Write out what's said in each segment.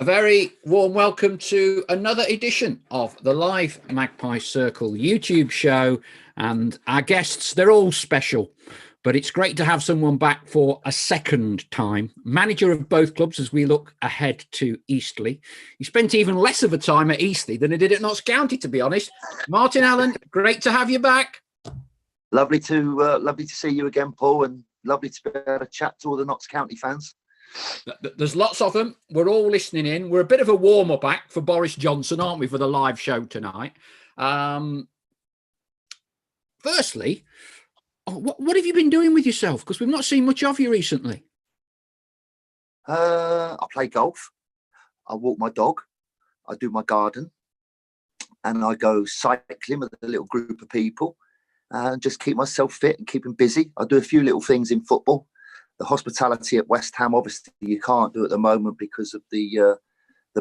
A very warm welcome to another edition of the live Magpie Circle YouTube show. And our guests, they're all special, but it's great to have someone back for a second time. Manager of both clubs as we look ahead to Eastleigh. He spent even less of a time at Eastleigh than he did at Notts County, to be honest. Martin Allen, great to have you back. Lovely to see you again, Paul, and lovely to be able to chat to all the Notts County fans. There's lots of them. We're all listening in. We're a bit of a warm-up act for Boris Johnson, aren't we, for the live show tonight? Firstly, what have you been doing with yourself? Because we've not seen much of you recently. I play golf. I walk my dog. I do my garden. And I go cycling with a little group of people and just keep myself fit and keep them busy. I do a few little things in football. The hospitality at West Ham, obviously, you can't do at the moment because of the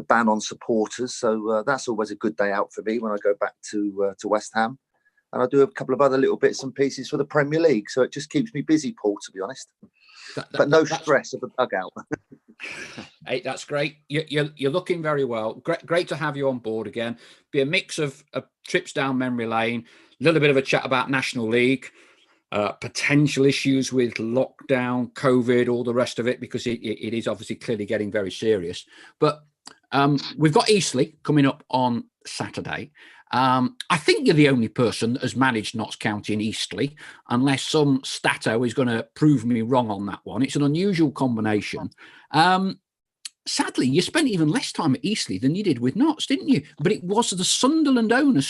ban on supporters. So that's always a good day out for me when I go back to West Ham. And I do a couple of other little bits and pieces for the Premier League. So it just keeps me busy, Paul, to be honest. But no stress of a dugout. Hey, that's great. You're looking very well. Great to have you on board again. Be a mix of trips down memory lane, a little bit of a chat about National League, potential issues with lockdown, COVID, all the rest of it, because it is obviously clearly getting very serious. But we've got Eastleigh coming up on Saturday. I think you're the only person that has managed Notts County in Eastleigh, unless some stato is going to prove me wrong on that one. It's an unusual combination. Sadly, you spent even less time at Eastleigh than you did with Notts, didn't you? But it was the Sunderland owner,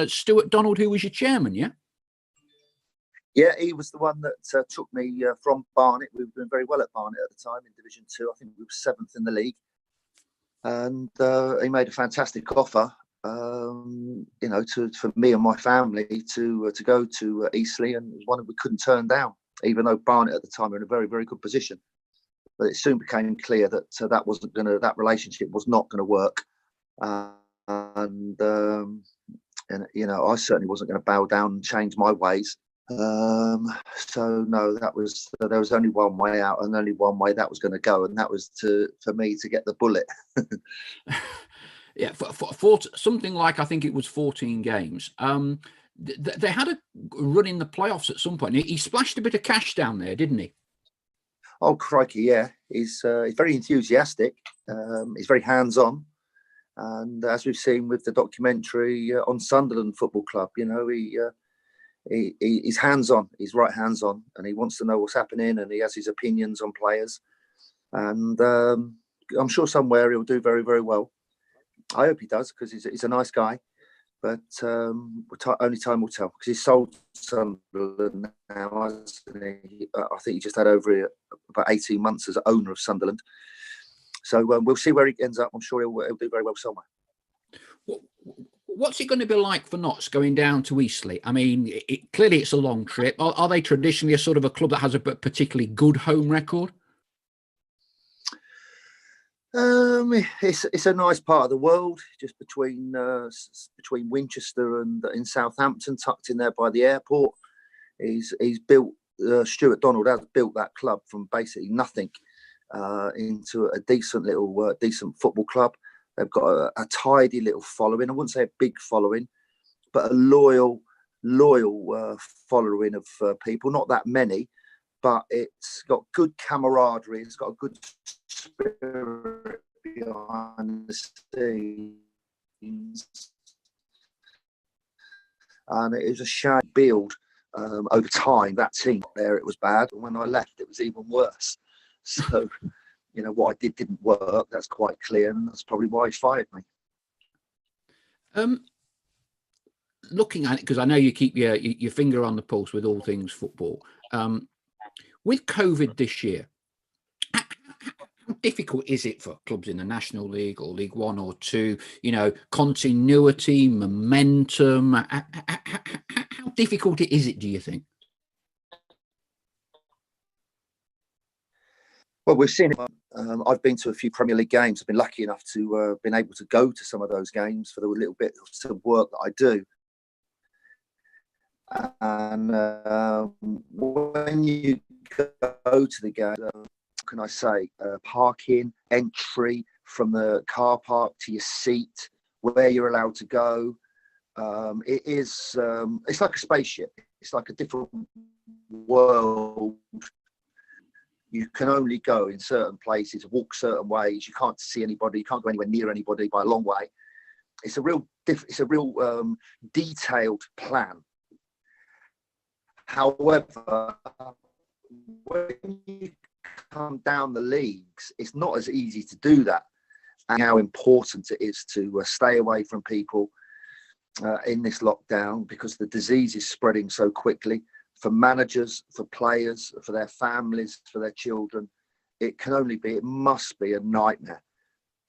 Stuart Donald, who was your chairman, yeah? Yeah, he was the one that took me from Barnet. We were doing very well at Barnet at the time in Division 2. I think we were 7th in the league. And he made a fantastic offer, for me and my family to go to Eastleigh, and it was one that we couldn't turn down, even though Barnet at the time were in a very, very good position. But it soon became clear that that relationship was not going to work. I certainly wasn't going to bow down and change my ways. So no, there was only one way out and only one way that was going to go, and that was for me to get the bullet. Yeah, for something like, I think it was 14 games. They had a run in the playoffs at some point. He splashed a bit of cash down there, didn't he? Oh crikey, yeah. He's very enthusiastic. He's very hands-on, and as we've seen with the documentary on Sunderland Football Club, he's hands-on. He's right hands-on, and he wants to know what's happening, and he has his opinions on players. And I'm sure somewhere he'll do very, very well. I hope he does, because he's a nice guy. But only time will tell, because he's sold Sunderland now, hasn't he? I think he just had over about 18 months as owner of Sunderland. So we'll see where he ends up. I'm sure he'll do very well somewhere. What's it going to be like for Notts going down to Eastleigh? I mean, clearly it's a long trip. Are they traditionally a sort of a club that has a particularly good home record? It's a nice part of the world, just between Winchester and in Southampton, tucked in there by the airport. He's built Stuart Donald has built that club from basically nothing into a decent football club. They've got a tidy little following. I wouldn't say a big following, but a loyal following of people. Not that many, but it's got good camaraderie. It's got a good spirit behind the scenes. And it was a shame to build over time. That team there, it was bad. And when I left, it was even worse. So, what I did didn't work. That's quite clear. And that's probably why he fired me. Looking at it, because I know you keep your finger on the pulse with all things football. With COVID this year, how difficult is it for clubs in the National League or League One or Two? Continuity, momentum. How difficult is it, do you think? Well, we've seen it. I've been to a few Premier League games. I've been lucky enough to been able to go to some of those games for the little bit of work that I do. And when you go to the game, what can I say? Parking, entry, from the car park to your seat, where you're allowed to go. It's like a spaceship. It's like a different world. You can only go in certain places, walk certain ways. You can't see anybody. You can't go anywhere near anybody by a long way. It's a real detailed plan. However, when you come down the leagues, it's not as easy to do that. And how important it is to stay away from people in this lockdown, because the disease is spreading so quickly. For managers, for players, for their families, for their children, it must be a nightmare.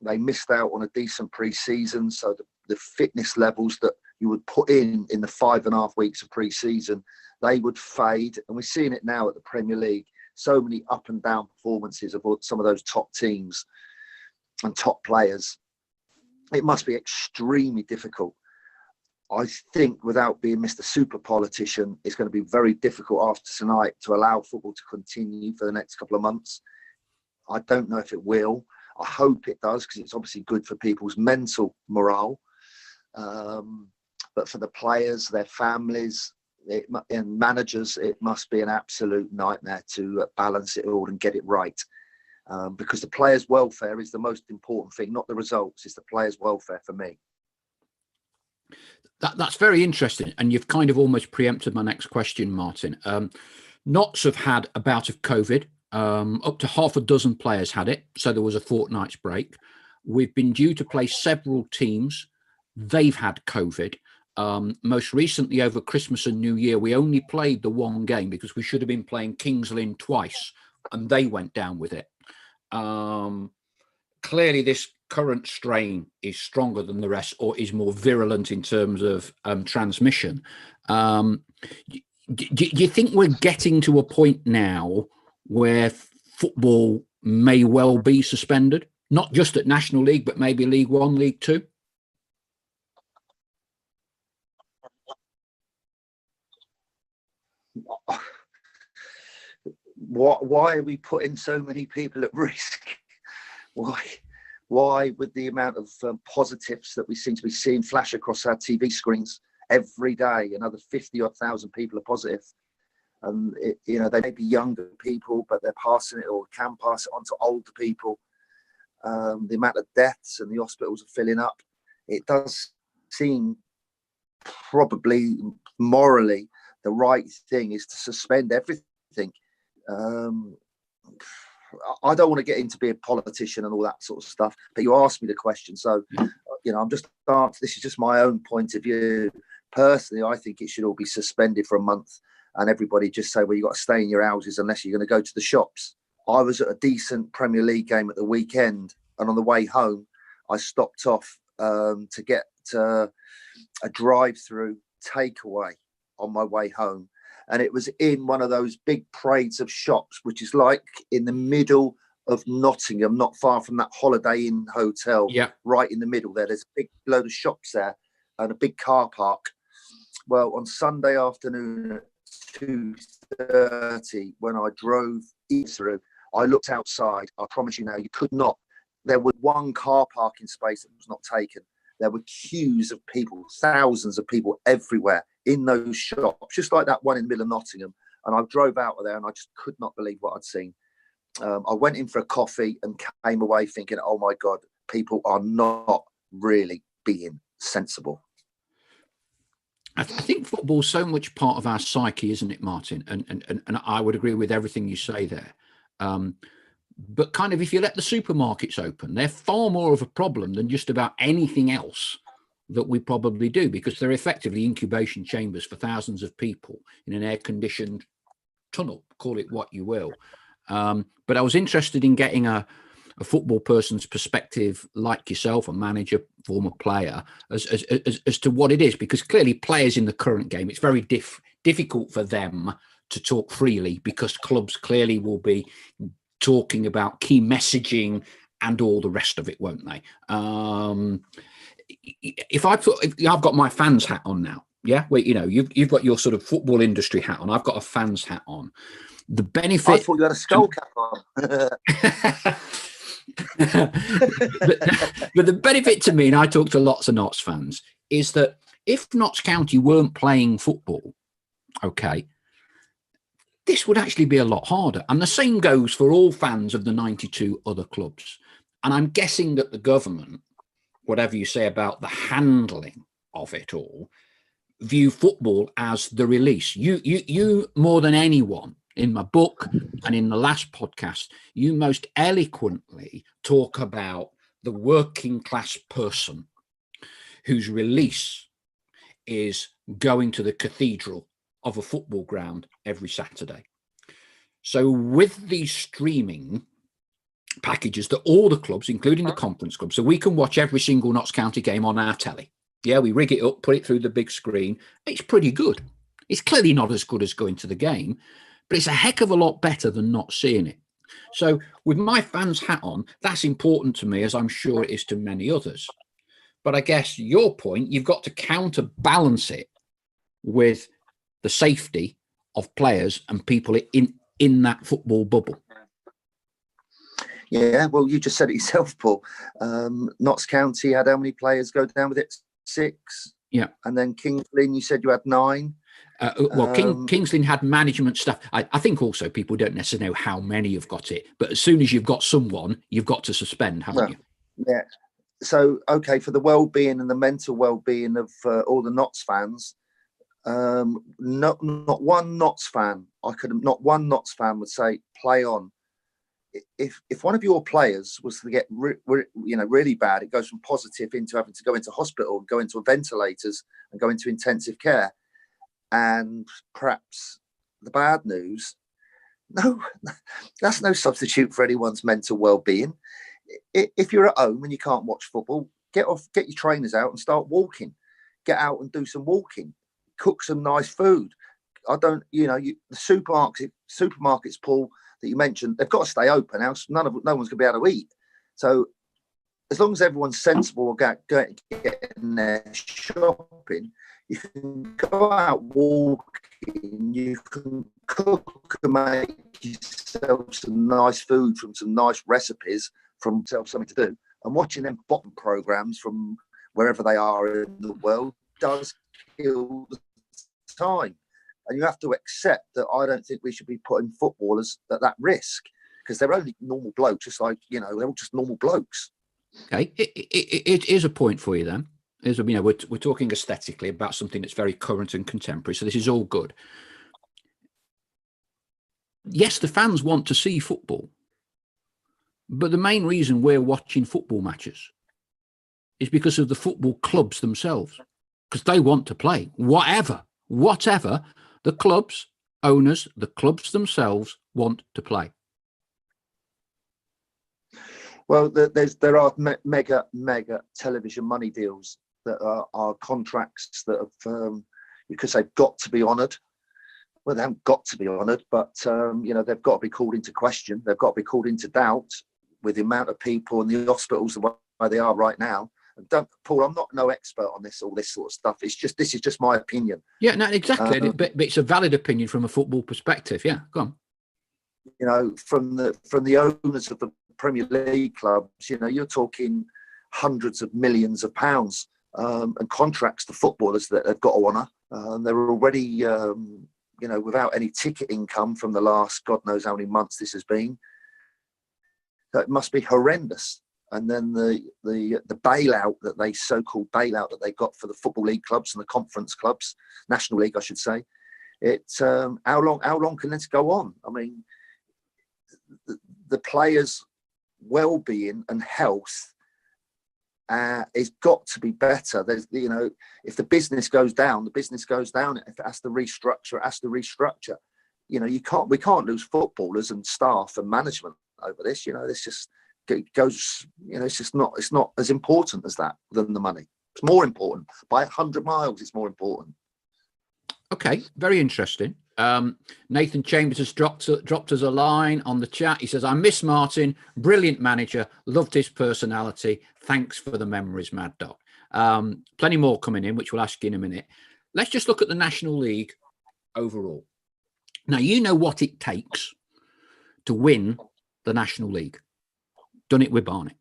They missed out on a decent pre-season, so the fitness levels that you would put in the 5.5 weeks of pre-season, they would fade. And we're seeing it now at the Premier League. So many up and down performances of some of those top teams and top players. It must be extremely difficult. I think, without being Mr. Super Politician, it's going to be very difficult after tonight to allow football to continue for the next couple of months. I don't know if it will. I hope it does, because it's obviously good for people's mental morale. But for the players, their families, and managers, it must be an absolute nightmare to balance it all and get it right. Because the players' welfare is the most important thing, not the results. It's the players' welfare for me. That's very interesting. And you've kind of almost preempted my next question, Martin. Notts have had a bout of COVID. Up to half a dozen players had it. So there was a fortnight's break. We've been due to play several teams. They've had COVID. Most recently, over Christmas and New Year, we only played the one game because we should have been playing Kings Lynn twice, and they went down with it. Clearly, this current strain is stronger than the rest, or is more virulent in terms of transmission. Do you think we're getting to a point now where football may well be suspended, not just at National League, but maybe League One, League Two? Why are we putting so many people at risk? Why, with the amount of positives that we seem to be seeing flash across our TV screens every day, another 50,000 people are positive. And they may be younger people, but they're passing it, or can pass it on to older people. The amount of deaths and the hospitals are filling up. It does seem probably morally the right thing is to suspend everything. I don't want to get into being a politician and all that sort of stuff, but you asked me the question. So, I'm just this is just my own point of view. Personally, I think it should all be suspended for a month, and everybody just say, well, you've got to stay in your houses unless you're going to go to the shops. I was at a decent Premier League game at the weekend, and on the way home, I stopped off to get a drive-through takeaway on my way home. And it was in one of those big parades of shops, which is like in the middle of Nottingham, not far from that Holiday Inn hotel. Yeah. Right in the middle there. There's a big load of shops there and a big car park. Well, on Sunday afternoon at 2:30, when I drove through, I looked outside. I promise you now, you could not. There was one car parking space that was not taken. There were queues of people, thousands of people everywhere in those shops, just like that one in the middle of Nottingham. And I drove out of there and I just could not believe what I'd seen. I went in for a coffee and came away thinking, oh my God, people are not really being sensible. I think football's so much part of our psyche, isn't it, Martin? And I would agree with everything you say there. But kind of, if you let the supermarkets open, they're far more of a problem than just about anything else that we probably do, because they're effectively incubation chambers for thousands of people in an air-conditioned tunnel, call it what you will. But I was interested in getting a football person's perspective, like yourself, a manager, former player, as to what it is, because clearly players in the current game, it's very difficult for them to talk freely, because clubs clearly will be talking about key messaging and all the rest of it, won't they? I've got my fans hat on now. Yeah, well, you've got your sort of football industry hat on. I've got a fans hat on. The benefit. I thought you had a skull cap on. but the benefit to me, and I talk to lots of Notts fans, is that if Notts County weren't playing football, okay, this would actually be a lot harder. And the same goes for all fans of the 92 other clubs. And I'm guessing that the government, whatever you say about the handling of it all, view football as the release. You more than anyone in my book and in the last podcast, you most eloquently talk about the working class person whose release is going to the cathedral of a football ground every Saturday. So with these streaming packages that all the clubs, including the conference clubs, so we can watch every single Notts County game on our telly. Yeah, we rig it up, put it through the big screen. It's pretty good. It's clearly not as good as going to the game, but it's a heck of a lot better than not seeing it. So with my fans hat on, that's important to me, as I'm sure it is to many others. But I guess your point, you've got to counterbalance it with the safety of players and people in that football bubble. Yeah, well, you just said it yourself, Paul. Notts County had how many players go down with it? 6. Yeah. And then Kings Lynn, you said you had 9. Kings Lynn had management staff. I think also people don't necessarily know how many have got it, but as soon as you've got someone, you've got to suspend, haven't you? Yeah. So, okay, for the well-being and the mental well-being of all the Notts fans, not one Notts fan, not one Notts fan would say, play on. If one of your players was to get really bad, it goes from positive into having to go into hospital, go into ventilators and go into intensive care. And perhaps the bad news, no, that's no substitute for anyone's mental well-being. If you're at home and you can't watch football, get your trainers out and start walking. Get out and do some walking. Cook some nice food. The supermarkets, Paul, that you mentioned, they've got to stay open, else no one's going to be able to eat. So as long as everyone's sensible about getting there shopping, you can go out walking, you can cook and make yourself some nice food from some nice recipes, from yourself something to do. And watching them bottom programs from wherever they are in the world does kill the time. And you have to accept that I don't think we should be putting footballers at that risk, because they're only normal blokes, just like, they're all just normal blokes. Okay, it is a point for you then. We're talking aesthetically about something that's very current and contemporary, so this is all good. Yes, the fans want to see football, but the main reason we're watching football matches is because of the football clubs themselves, because they want to play. Whatever the clubs, owners, the clubs themselves want to play. Well, there are mega television money deals that are contracts that have, you could say, got to be honoured. Well, they haven't got to be honoured, but they've got to be called into question. They've got to be called into doubt with the amount of people in the hospitals the way they are right now. And Paul, I'm not no expert on all this sort of stuff. This is just my opinion. Yeah, no, exactly. But it's a valid opinion from a football perspective. Yeah, go on. From the owners of the Premier League clubs, you're talking hundreds of millions of pounds and contracts to footballers that they've got to honour. They're already, without any ticket income from the last God knows how many months this has been. That must be horrendous. And then the bailout so-called bailout that they got for the Football League clubs and the conference clubs, National League, I should say. It's how long can this go on? I mean, the players' well-being and health is got to be better. There's, if the business goes down, the business goes down. If it has to restructure, it has to restructure. We can't lose footballers and staff and management over this. This just goes. It's not as important as that than the money. It's more important by 100 miles. It's more important. Okay, very interesting. Nathan Chambers has dropped us a line on the chat. He says, I miss Martin, brilliant manager, loved his personality. Thanks for the memories, Mad Dog. Plenty more coming in, which we'll ask you in a minute. Let's just look at the National League overall. Now, you know what it takes to win the National League. done it with Barnet.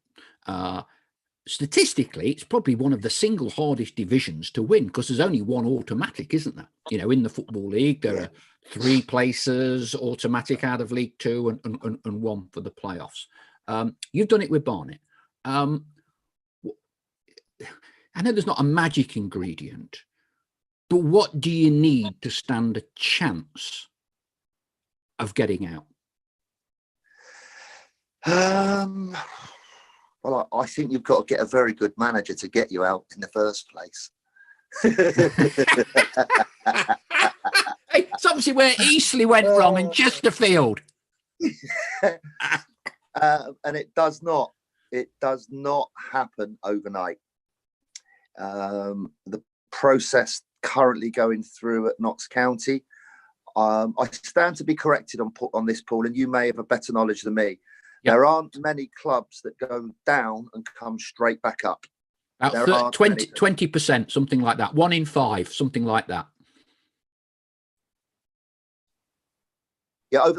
Statistically, it's probably one of the single hardest divisions to win because there's only one automatic, isn't there? You know, in the Football League, there are 3 places automatic out of League Two and 1 for the playoffs. You've done it with Barnet. I know there's not a magic ingredient, but what do you need to stand a chance of getting out? Well, I think you've got to get a very good manager to get you out in the first place. Hey, it's obviously where Eastleigh went wrong in Chesterfield. And it does not happen overnight. The process currently going through at Notts County, I stand to be corrected on this, Paul, and you may have a better knowledge than me. Yep. There aren't many clubs that go down and come straight back up. About 20%, something like that. 1 in 5, something like that. Yeah, I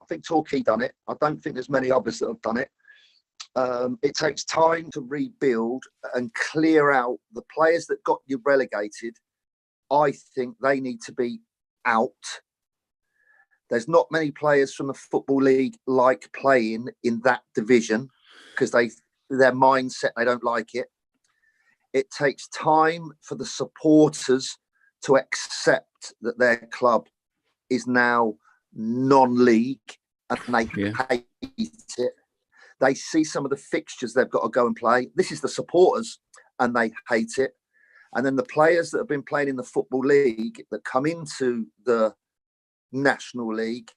think Torquay done it. I don't think there's many others that have done it. It takes time to rebuild and clear out the players that got you relegated. I think they need to be out. There's not many players from the Football League like playing in that division because their mindset, they don't like it. It takes time for the supporters to accept that their club is now non-league and they hate it. They see some of the fixtures they've got to go and play. This is the supporters and they hate it. And then the players that have been playing in the Football League that come into the National League,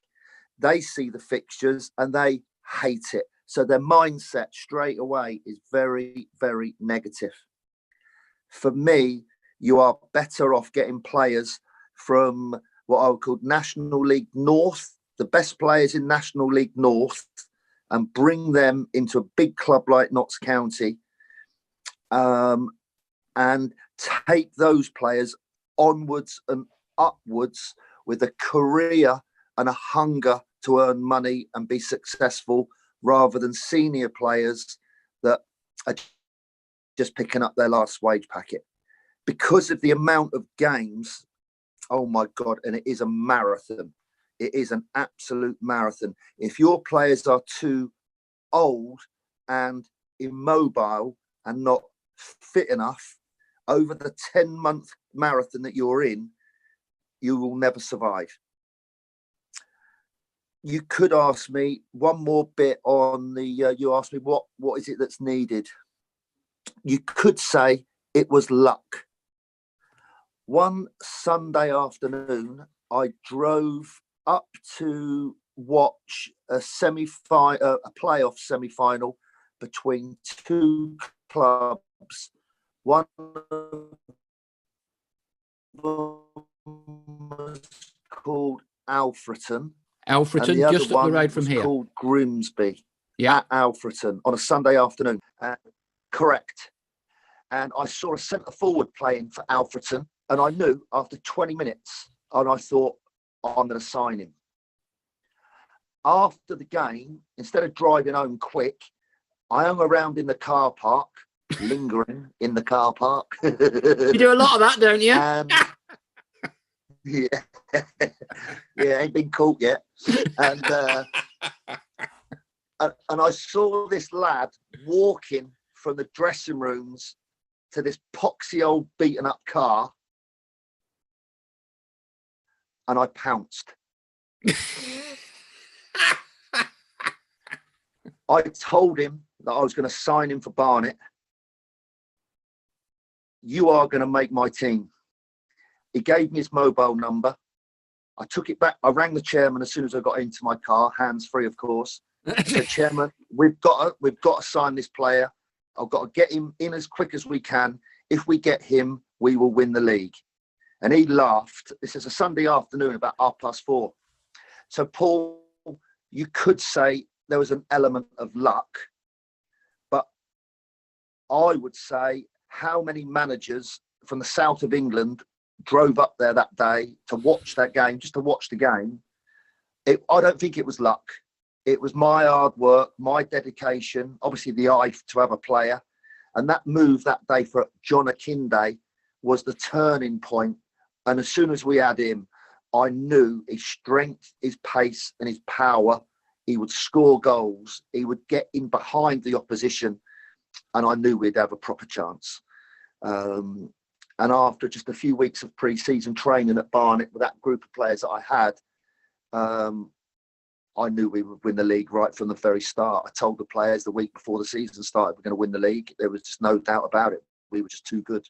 they see the fixtures and they hate it. So their mindset straight away is very, very negative. For me, you are better off getting players from what I would call National League North, the best players in National League North, and bring them into a big club like Notts County, and take those players onwards and upwards with a career and a hunger to earn money and be successful, rather than senior players that are just picking up their last wage packet. Because of the amount of games, oh my God, and it is a marathon. It is an absolute marathon. If your players are too old and immobile and not fit enough, over the 10-month marathon that you're in, you will never survive. You could ask me one more bit on the, you asked me what is it that's needed? You could say it was luck. One Sunday afternoon, I drove up to watch a playoff semi-final between 2 clubs. One was called Alfreton, just up the road from here. Called Grimsby. Yeah, at Alfreton on a Sunday afternoon. Correct. And I saw a centre forward playing for Alfreton, and I knew after 20 minutes, and I thought, I'm going to sign him. After the game, instead of driving home quick, I hung around in the car park, lingering in the car park. You do a lot of that, don't you? Yeah, ain't been caught yet. And I saw this lad walking from the dressing rooms to this poxy old beaten up car, and I pounced. I told him that I was going to sign him for Barnet. You are going to make my team. He gave me his mobile number. I took it back. I rang the chairman as soon as I got into my car, hands free, of course. I said, Chairman, we've got to sign this player. I've got to get him in as quick as we can. If we get him, we will win the league. And he laughed. This is a Sunday afternoon, about 4:30. So, Paul, you could say there was an element of luck, but I would say how many managers from the south of England drove up there that day to watch that game, just to watch the game, I don't think it was luck. It was my hard work, my dedication, obviously the eye to have a player. And that move that day for John Akinde was the turning point. And as soon as we had him, I knew his strength, his pace and his power. He would score goals. He would get in behind the opposition. And I knew we'd have a proper chance. And after just a few weeks of pre-season training at Barnet with that group of players that I had, I knew we would win the league right from the very start. I told the players the week before the season started, we're going to win the league. There was just no doubt about it. We were just too good.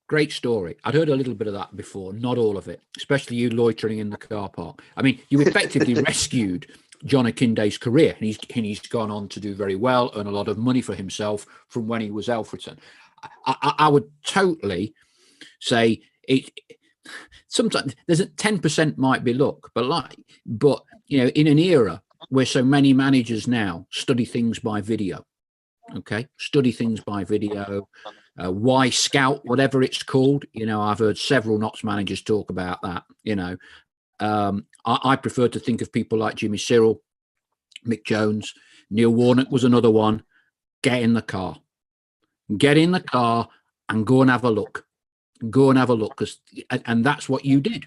Great story. I'd heard a little bit of that before, not all of it, especially you loitering in the car park. I mean, you effectively rescued John Akinde's career, and he's gone on to do very well, earn a lot of money for himself from when he was Alfreton. I would totally say it. Sometimes there's 10% might be luck, but you know, in an era where so many managers now study things by video, study things by video, why scout, whatever it's called. You know, I've heard several Notts managers talk about that. You know, I prefer to think of people like Jimmy Cyril, Mick Jones, Neil Warnock was another one. Get in the car and go and have a look. Go and have a look, and that's what you did.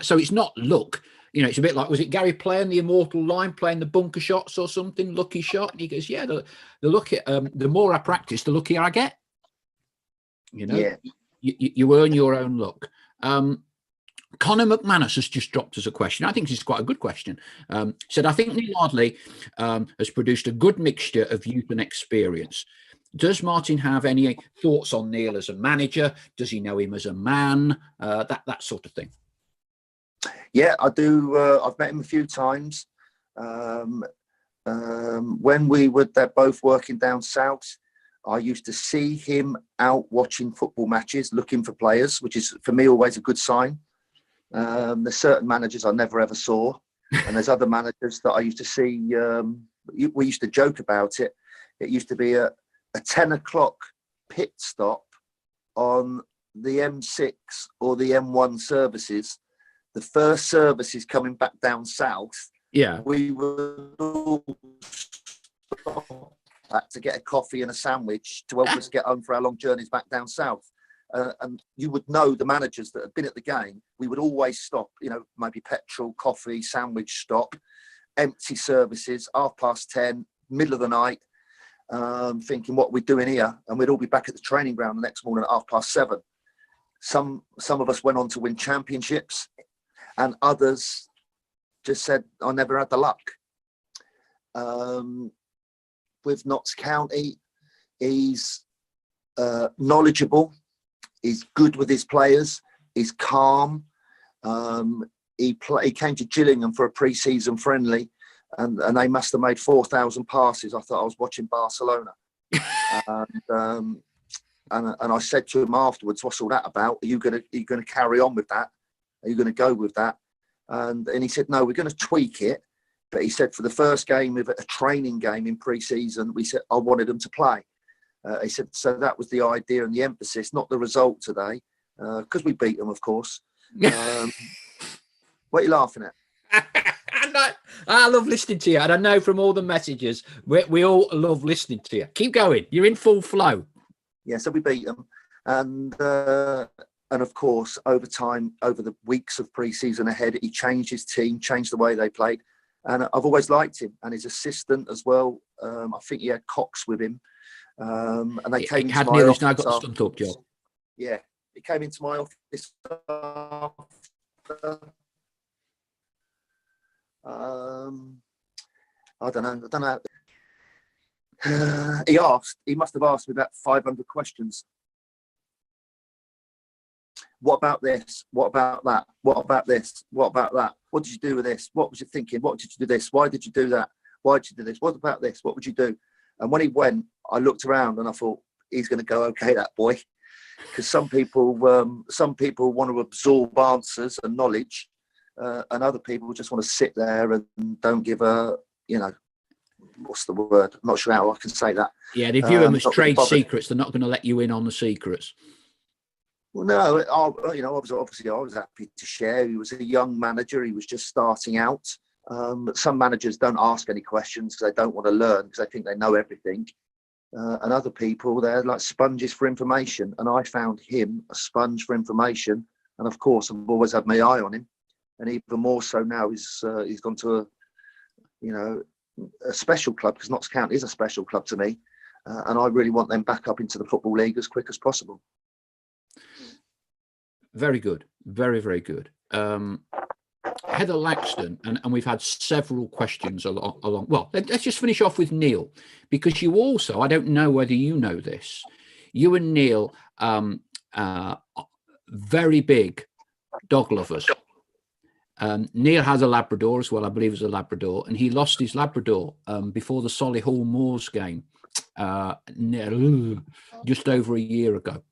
So it's not luck. You know, it's a bit like, was it Gary playing the immortal line, playing the bunker shots or something, lucky shot? And he goes, yeah, the more I practice, the luckier I get. You know, yeah. You earn your own luck. Conor McManus has just dropped us a question. I think this is quite a good question. Said, I think Neil Ardley has produced a good mixture of youth and experience. Does Martin have any thoughts on Neil as a manager? Does he know him as a man? That sort of thing. Yeah, I do. I've met him a few times. When we were there both working down south, I used to see him out watching football matches, looking for players, which is for me always a good sign. There's certain managers I never ever saw, and there's other managers that I used to see. We used to joke about it. It used to be a 10 o'clock pit stop on the M6 or the M1 services. The first services coming back down south. Yeah, we would all stop to get a coffee and a sandwich to help us get home for our long journeys back down south. And you would know the managers that had been at the game. We would always stop, you know, maybe petrol, coffee, sandwich stop, empty services, 10:30, middle of the night, thinking what we're doing here. And we'd all be back at the training ground the next morning at 7:30. Some of us went on to win championships, and others just said, I never had the luck. With Notts County, he's knowledgeable. He's good with his players. He's calm. He came to Gillingham for a pre-season friendly, and they must have made 4,000 passes. I thought I was watching Barcelona. And I said to him afterwards, "What's all that about? Are you going to carry on with that? Are you going to go with that?" And he said, "No, we're going to tweak it." But he said for the first game of a training game in pre-season, we said I wanted them to play. He said, so that was the idea and the emphasis, not the result today, because we beat them, of course. What are you laughing at? I love listening to you, and I know from all the messages, we all love listening to you. Keep going. You're in full flow. Yeah, so we beat them. And of course, over time, over the weeks of pre-season ahead, he changed his team, changed the way they played. And I've always liked him, and his assistant as well. I think he had Cox with him. And they came into my office. Now got the stunt up job. Yeah, he came into my office after, I don't know. He must have asked me about 500 questions. What about this? What about that? What about this? What about that? What did you do with this? What was you thinking? What did you do this? Why did you do that? Why did you do this? What about this? What would you do? And when he went, I looked around and I thought, he's going to go okay, that boy. Because some people want to absorb answers and knowledge, and other people just want to sit there and don't give a, what's the word? I'm not sure how I can say that. Yeah, they view them as trade secrets. They're not going to let you in on the secrets. Well, no, obviously I was happy to share. He was a young manager. He was just starting out. But some managers don't ask any questions because they don't want to learn, because they think they know everything. And other people, they're like sponges for information. And I found him a sponge for information. And of course, I've always had my eye on him. And even more so now, he's gone to a special club, because Notts County is a special club to me. And I really want them back up into the Football League as quick as possible. Very good. Very, very good. Heather Laxton, and we've had several questions along. Well, let's just finish off with Neil, because you also, I don't know whether you know this, you and Neil, very big dog lovers. Neil has a Labrador as well, I believe it's a Labrador, and he lost his Labrador before the Solihull Moors game just over a year ago.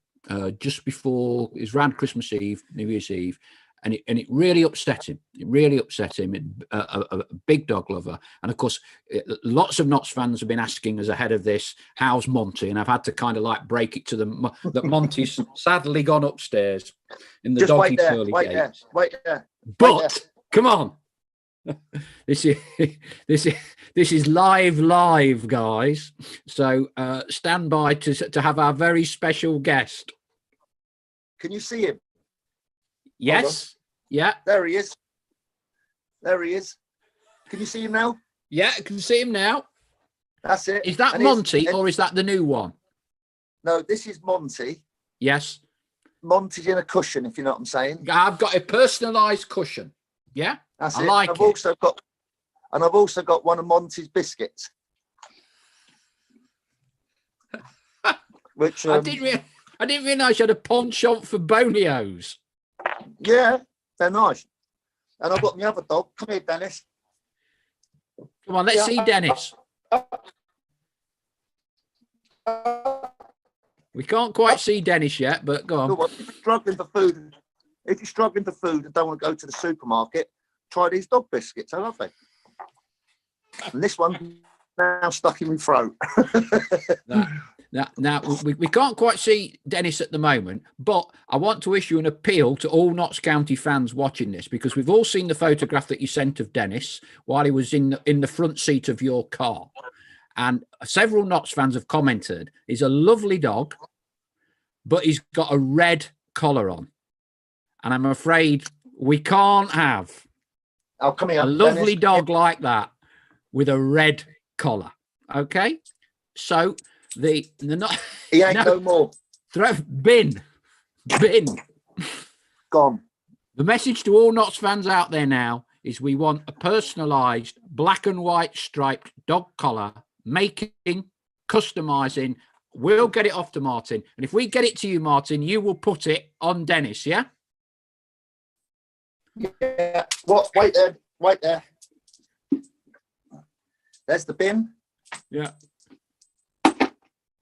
Just before, it was around Christmas Eve, New Year's Eve, and it really upset him. It really upset him. A big dog lover, and of course, lots of Notts fans have been asking us ahead of this, how's Monty? And I've had to kind of like break it to them that Monty's sadly gone upstairs in the doggy turly gates. Wait there. But come on, this is live, guys. So stand by to have our very special guest. Can you see him? Yes. Yeah. There he is. There he is. Can you see him now? Yeah, I can see him now. That's it. Is that Monty or is that the new one? No, this is Monty. Yes. Monty's in a cushion, if you know what I'm saying. I've got a personalised cushion. Yeah. That's I it. like I've also got one of Monty's biscuits. Which I didn't realise you had a pawn shop for bonios. Yeah, they're nice. And I've got my other dog. Come here, Dennis. Come on, let's see Dennis. We can't quite see Dennis yet, but go on. If you're struggling for food and don't want to go to the supermarket, try these dog biscuits. I love them. And this one now stuck in my throat. Now we can't quite see Dennis at the moment, but I want to issue an appeal to all Notts County fans watching this, because we've all seen the photograph that you sent of Dennis while he was in the front seat of your car. And several Notts fans have commented, he's a lovely dog, but he's got a red collar on. And I'm afraid we can't have a lovely dog like that with a red collar. Okay? So he ain't no more. Bin. Gone. The message to all Notts fans out there now is we want a personalised black and white striped dog collar, making, customising. We'll get it off to Martin. And if we get it to you, Martin, you will put it on Dennis, yeah? Yeah. What? Wait there. There's the bin. Yeah.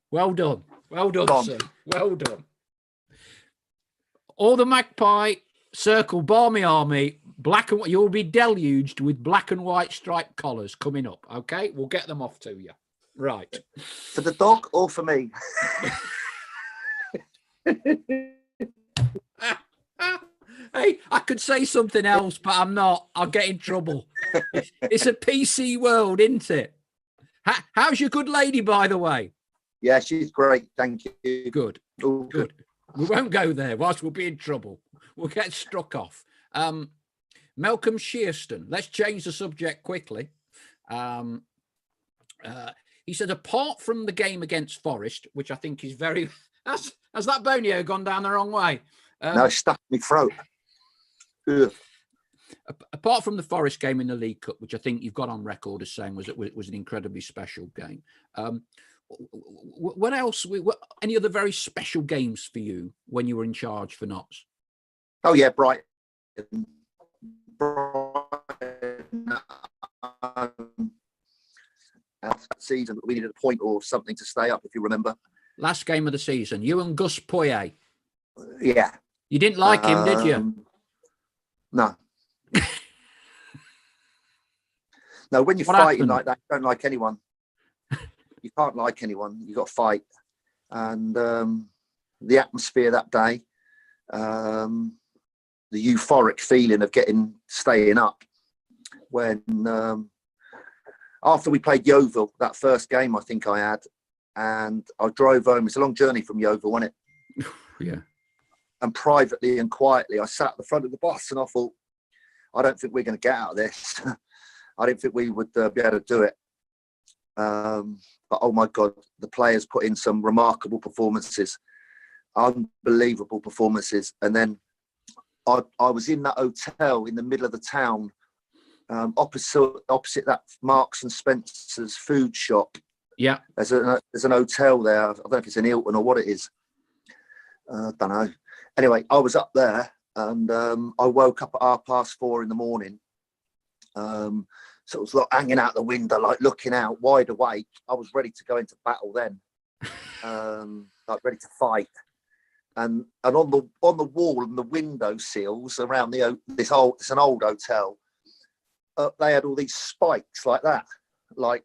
Well done, sir. Well done. All the Magpie Circle Barmy Army, black and white, you'll be deluged with black and white striped collars coming up, okay? We'll get them off to you. Right. For the dog or for me? Hey, I could say something else, but I'm not. I'll get in trouble. It's a PC world, isn't it? How's your good lady, by the way? Yeah, she's great. Thank you. Good. Good. We won't go there, whilst we'll be in trouble. We'll get struck off. Malcolm Shearston. Let's change the subject quickly. He said, apart from the game against Forest, which I think is very... Has that bonio gone down the wrong way? No, it's stuck in my throat. Ugh. Apart from the Forest game in the League Cup, which I think you've got on record as saying was an incredibly special game. What else? Any other very special games for you when you were in charge for Notts? Oh yeah, Brighton. That season we needed a point or something to stay up, if you remember. Last game of the season, you and Gus Poyet. Yeah. You didn't like him, did you? No. No, when you're fighting like that, you don't like anyone. You can't like anyone. You got to fight. And the atmosphere that day, the euphoric feeling of staying up when after we played Yeovil, that first game I think I had, and I drove home. It's a long journey from Yeovil, wasn't it? Yeah. And privately and quietly, I sat at the front of the bus and I thought, I don't think we're going to get out of this. I didn't think we would be able to do it. But oh my God, the players put in some remarkable performances, unbelievable performances. And then I was in that hotel in the middle of the town, opposite that Marks and Spencer's food shop. Yeah. There's an hotel there. I don't know if it's an Hilton or what it is. I don't know. Anyway, I was up there and I woke up at 4:30 in the morning. So it was like hanging out the window, like looking out, wide awake. I was ready to go into battle then, like ready to fight. And on the wall and the window sills around it's an old hotel. They had all these spikes like that, like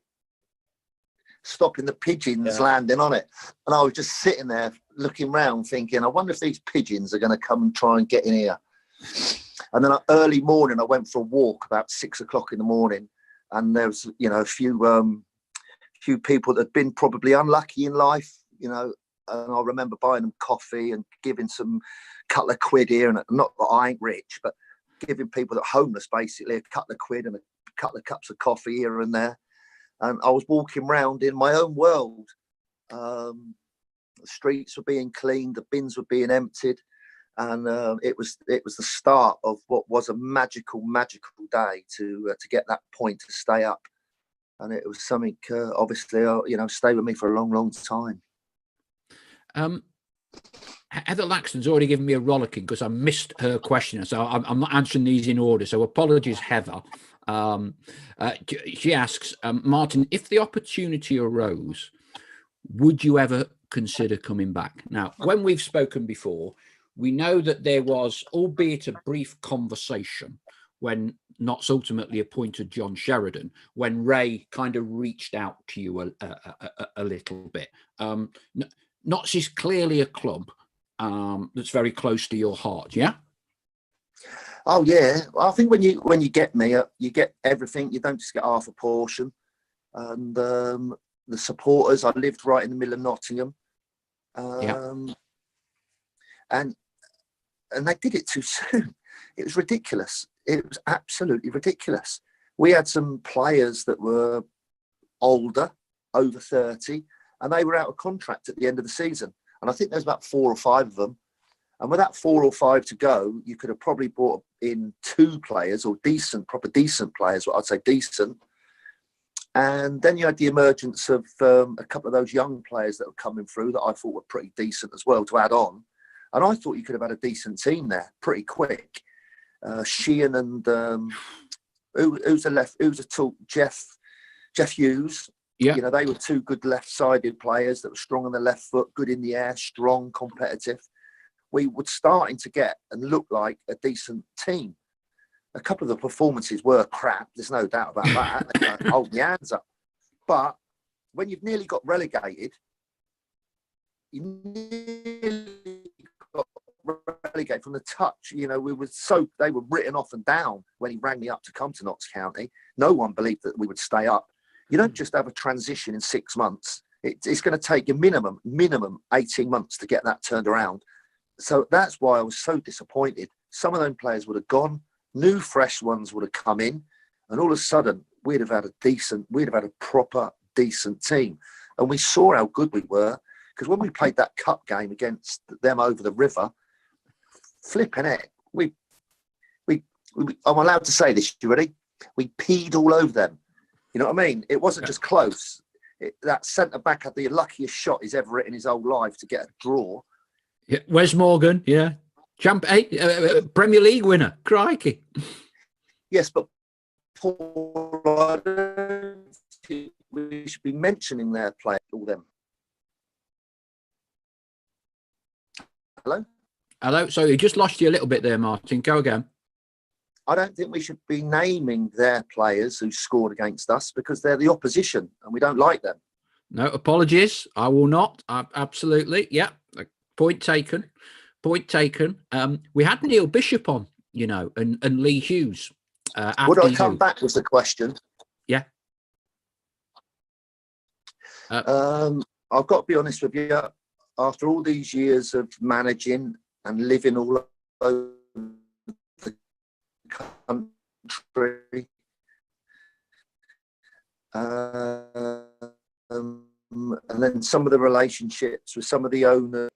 stopping the pigeons landing on it. And I was just sitting there looking round thinking, I wonder if these pigeons are going to come and try and get in here. And then early morning, I went for a walk about 6 o'clock in the morning. And there was, a few people that had been probably unlucky in life, and I remember buying them coffee and giving some couple of quid here. And not that I ain't rich, but giving people that are homeless basically a couple of quid and a couple of cups of coffee here and there. And I was walking around in my own world. The streets were being cleaned, the bins were being emptied, and it was the start of what was a magical day to get that point to stay up. And it was something obviously stay with me for a long time. Heather Laxton's already given me a rollicking because I missed her question, so I'm not answering these in order. So apologies, Heather. She asks, Martin, if the opportunity arose, would you ever consider coming back? Now, when we've spoken before, we know that there was, albeit a brief conversation, when Notts ultimately appointed John Sheridan, when Ray kind of reached out to you a little bit. Notts is clearly a club that's very close to your heart, yeah? Oh yeah, I think when you get me, you get everything. You don't just get half a portion. And the supporters, I lived right in the middle of Nottingham, and they did it too soon. It was ridiculous. It was absolutely ridiculous. We had some players that were older, over 30, and they were out of contract at the end of the season. And I think there's about 4 or 5 of them. And with that 4 or 5 to go, you could have probably brought in 2 players or proper decent players, what I'd say decent. And then you had the emergence of a couple of those young players that were coming through that I thought were pretty decent as well to add on. And I thought you could have had a decent team there pretty quick. Sheehan and who's a tall Jeff Hughes. Yeah. They were 2 good left-sided players that were strong on the left foot, good in the air, strong, competitive. We were starting to get and look like a decent team. A couple of the performances were crap. There's no doubt about that. They can't hold their hands up. But when you've nearly got relegated, from the touch. They were written off and down when he rang me up to come to Notts County. No one believed that we would stay up. You don't just have a transition in 6 months. It's going to take you minimum 18 months to get that turned around. So that's why I was so disappointed. Some of those players would have gone, new fresh ones would have come in, and all of a sudden we'd have had a proper decent team. And we saw how good we were, because when we played that cup game against them over the river, flipping it, I'm allowed to say this, you ready? We peed all over them. You know what I mean? It wasn't just close. That centre back had the luckiest shot he's ever hit in his whole life to get a draw. Yeah, Wes Morgan, yeah. Premier League winner, crikey. Yes, but Paul, I don't think we should be mentioning their play, all them. Hello? So you just lost you a little bit there, Martin. Go again. I don't think we should be naming their players who scored against us because they're the opposition and we don't like them. No, apologies. I will not. Absolutely. Yeah. Point taken. Point taken. We had Neil Bishop on, you know, and Lee Hughes. Would I come back was the question. Yeah. I've got to be honest with you. After all these years of managing and living all over the country, and then some of the relationships with some of the owners,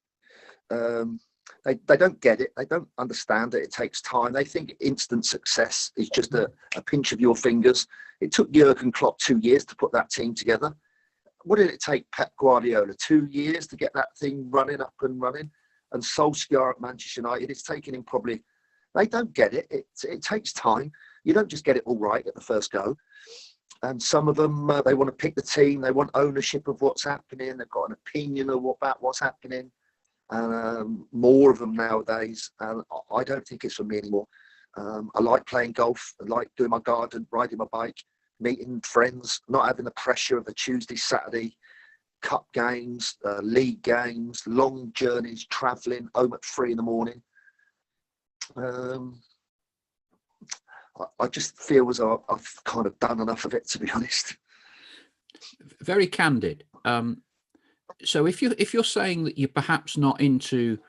they don't get it. They don't understand that it takes time. They think instant success is just a pinch of your fingers. It took Jurgen Klopp 2 years to put that team together. What did it take Pep Guardiola? 2 years to get that thing running, up and running? And Solskjaer at Manchester United, it's taken him probably, they don't get it. It takes time. You don't just get it all right at the first go. And some of them, they want to pick the team. They want ownership of what's happening. They've got an opinion about what's happening. And more of them nowadays. And I don't think it's for me anymore. I like playing golf. I like doing my garden, riding my bike, meeting friends, not having the pressure of the Tuesday, Saturday cup games, league games, long journeys, travelling, home at 3 a.m. I just feel as though I've kind of done enough of it, to be honest. Very candid. So if you're saying that you're perhaps not into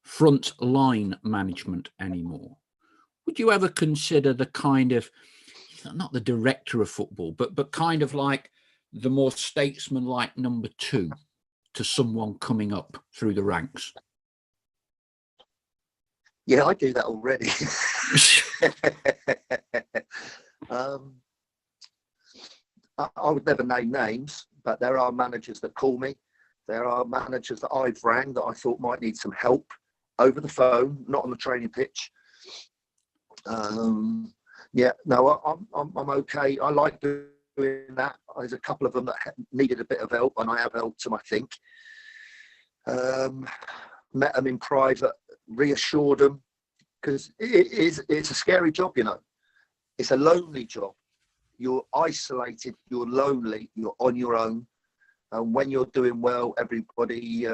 front line management anymore, would you ever consider the kind of, not the director of football, but kind of like the more statesman-like number 2 to someone coming up through the ranks? Yeah, I do that already. I would never name names, but there are managers that call me. There are managers that I've rang that I thought might need some help over the phone, not on the training pitch. Yeah, no, I'm okay. I like doing that. There's a couple of them that needed a bit of help, and I have helped them, I think. Met them in private, reassured them, because it's a scary job, you know. It's a lonely job. You're isolated, you're lonely, you're on your own. And when you're doing well, everybody,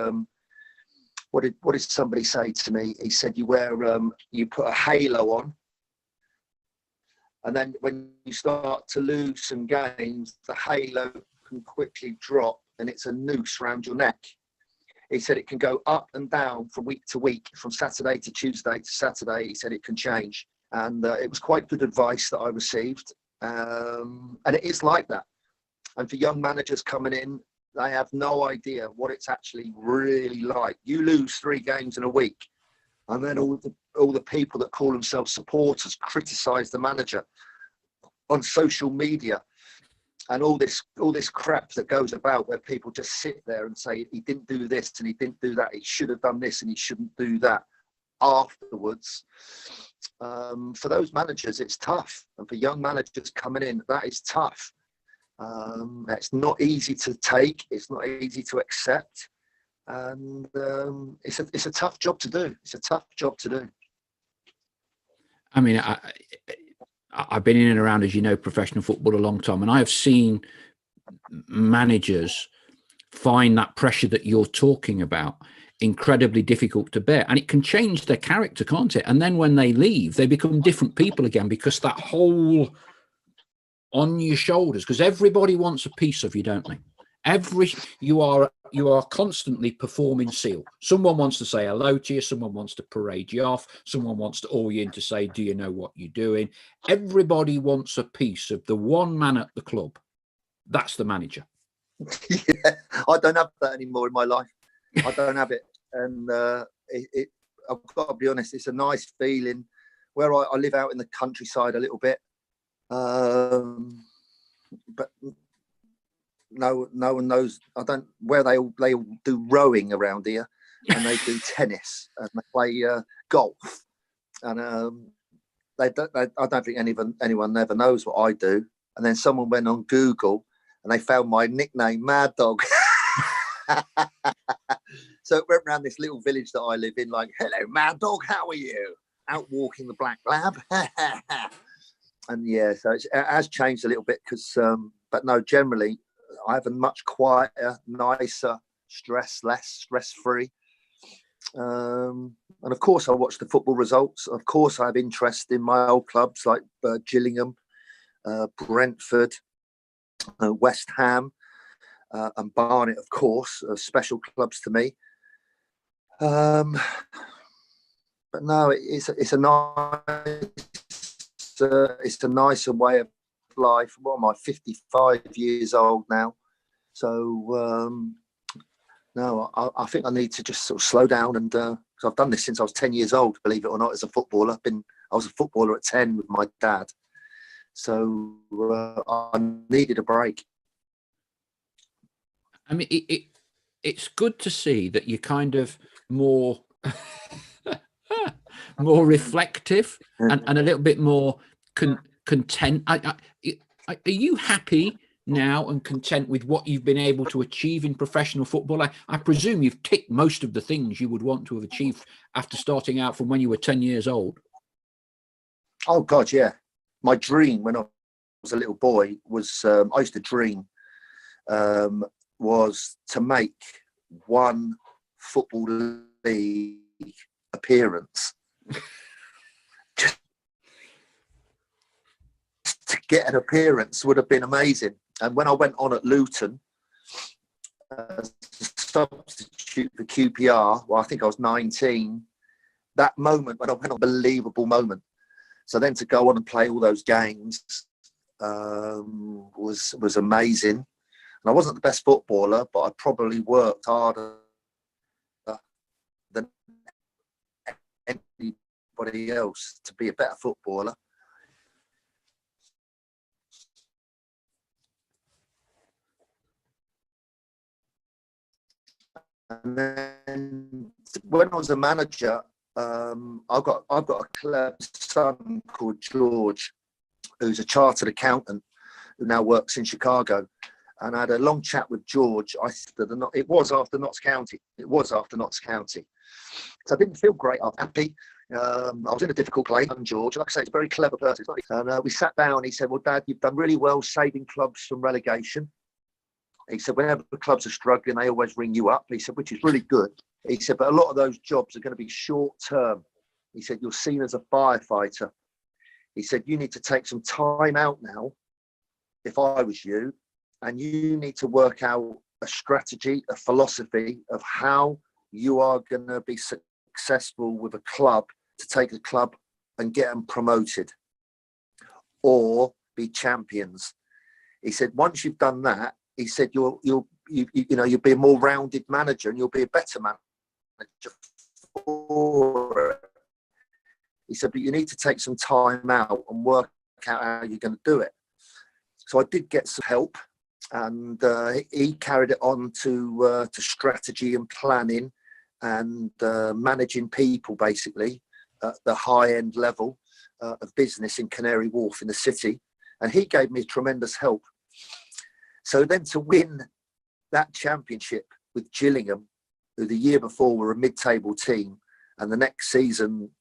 what did somebody say to me? He said, you put a halo on, and then when you start to lose some games, the halo can quickly drop, and it's a noose around your neck. He said it can go up and down from week to week, from Saturday to Tuesday to Saturday. He said it can change. And it was quite good advice that I received. And it is like that. And for young managers coming in, they have no idea what it's actually really like. You lose 3 games in a week, and then all the people that call themselves supporters criticize the manager on social media. And all this crap that goes about, where people just sit there and say, he didn't do this and he didn't do that, he should have done this and he shouldn't do that afterwards. For those managers, it's tough. And for young managers coming in, that is tough. It's not easy to take. It's not easy to accept. And it's a tough job to do. It's a tough job to do. I mean, I've been in and around, as you know, professional football a long time, and I have seen managers find that pressure that you're talking about incredibly difficult to bear, and it can change their character, can't it? And then when they leave, they become different people again, because that whole on your shoulders, because everybody wants a piece of you, don't they? You are constantly performing seal. Someone wants to say hello to you, someone wants to parade you off, someone wants to all you in to say, do you know what you're doing? Everybody wants a piece of the one man at the club. That's the manager. Yeah, I don't have that anymore in my life. I don't have it. And I've got to be honest, it's a nice feeling where I live out in the countryside a little bit. But no one knows. I don't where they all do rowing around here, and they do tennis and they play golf, and I don't think anyone ever knows what I do. And then someone went on Google and they found my nickname, Mad Dog. So it went around this little village that I live in, like, hello, Mad Dog, how are you? Out walking the black lab. And yeah, so it has changed a little bit because, but no, generally, I have a much quieter, nicer, less stress-free. And of course, I watch the football results. Of course, I have interest in my old clubs like Gillingham, Brentford, West Ham, and Barnet, of course, are special clubs to me. But no, it's a nicer way of life. What am I, 55 years old now? So no, I think I need to just sort of slow down, and because I've done this since I was 10 years old, believe it or not, as a footballer. I was a footballer at 10 with my dad, so I needed a break. I mean, it's good to see that you're kind of more more reflective and a little bit more content. Are you happy now and content with what you've been able to achieve in professional football? I presume you've ticked most of the things you would want to have achieved after starting out from when you were 10 years old. Oh God, yeah. My dream when I was a little boy was, I used to dream, was to make one football league appearance. Just to get an appearance would have been amazing. And when I went on at Luton as a substitute for QPR, well, I think I was 19, that moment when I went on, unbelievable moment. So then to go on and play all those games was amazing. And I wasn't the best footballer, but I probably worked harder than anybody else to be a better footballer. And then when I was a manager, I've got a clever son called George, who's a chartered accountant who now works in Chicago. And I had a long chat with George. It was after Notts County. So I didn't feel great. I was happy. I was in a difficult place. And George, like I say, he's a very clever person. And we sat down. He said, "Well, Dad, you've done really well saving clubs from relegation." He said, "Whenever the clubs are struggling, they always ring you up." He said, "Which is really good." He said, "But a lot of those jobs are going to be short term." He said, "You're seen as a firefighter." He said, "You need to take some time out now, if I was you, and you need to work out a strategy, a philosophy of how you are going to be successful with a club, to take a club and get them promoted or be champions." He said, "Once you've done that," he said, you'll be a more rounded manager and you'll be a better manager for it." He said, "But you need to take some time out and work out how you're going to do it." So I did get some help, and he carried it on to strategy and planning and managing people, basically at the high end level of business in Canary Wharf in the city. And he gave me tremendous help. So then to win that championship with Gillingham, who the year before were a mid-table team, and the next season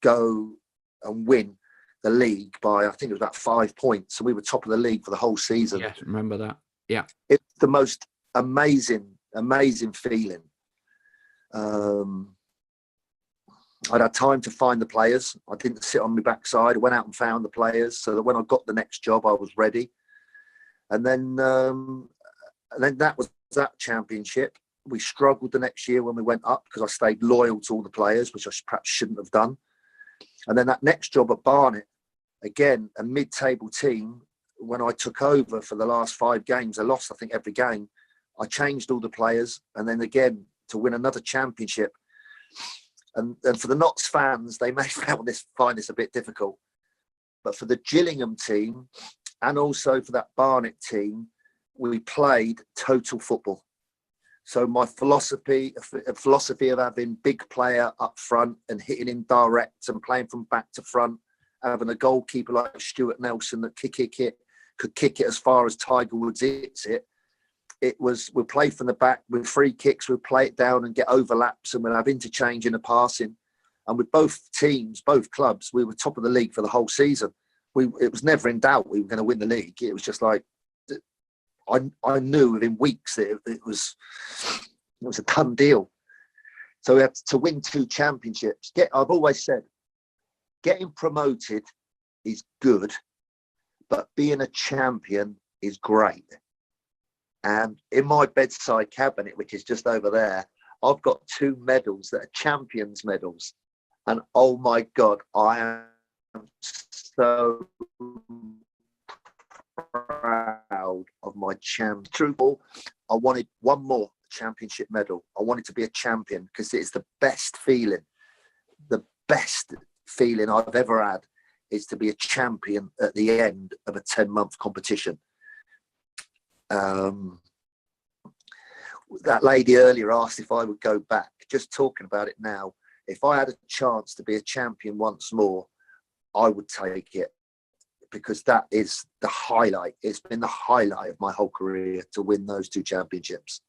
go and win the league by, I think it was about 5 points. So we were top of the league for the whole season. Yes, remember that. Yeah. It's the most amazing feeling. I'd had time to find the players. I didn't sit on my backside. I went out and found the players so that when I got the next job, I was ready. And then that was that championship. We struggled the next year when we went up because I stayed loyal to all the players, which I perhaps shouldn't have done. And then that next job at Barnet, again, a mid-table team. When I took over for the last 5 games, I lost, I think, every game. I changed all the players. And then again, to win another championship. And for the Notts fans, they may find this a bit difficult. But for the Gillingham team, and also for that Barnet team, we played total football. So my philosophy of having big player up front and hitting him direct and playing from back to front, having a goalkeeper like Stuart Nelson that could kick it as far as Tiger Woods hits it. We'll play from the back with free kicks, we'll play it down and get overlaps, and we'll have interchange in the passing. And with both teams, both clubs, we were top of the league for the whole season. It was never in doubt we were going to win the league. It was just like, I knew within weeks that it was a done deal. So we have to win 2 championships. I've always said, getting promoted is good, but being a champion is great. And in my bedside cabinet, which is just over there, I've got 2 medals that are champions medals. And oh my God, I am so proud of my champ. True ball, I wanted one more championship medal. I wanted to be a champion because it's the best feeling. The best feeling I've ever had is to be a champion at the end of a 10-month competition. That lady earlier asked if I would go back. Just talking about it now, if I had a chance to be a champion once more, I would take it, because that is the highlight. It's been the highlight of my whole career to win those 2 championships.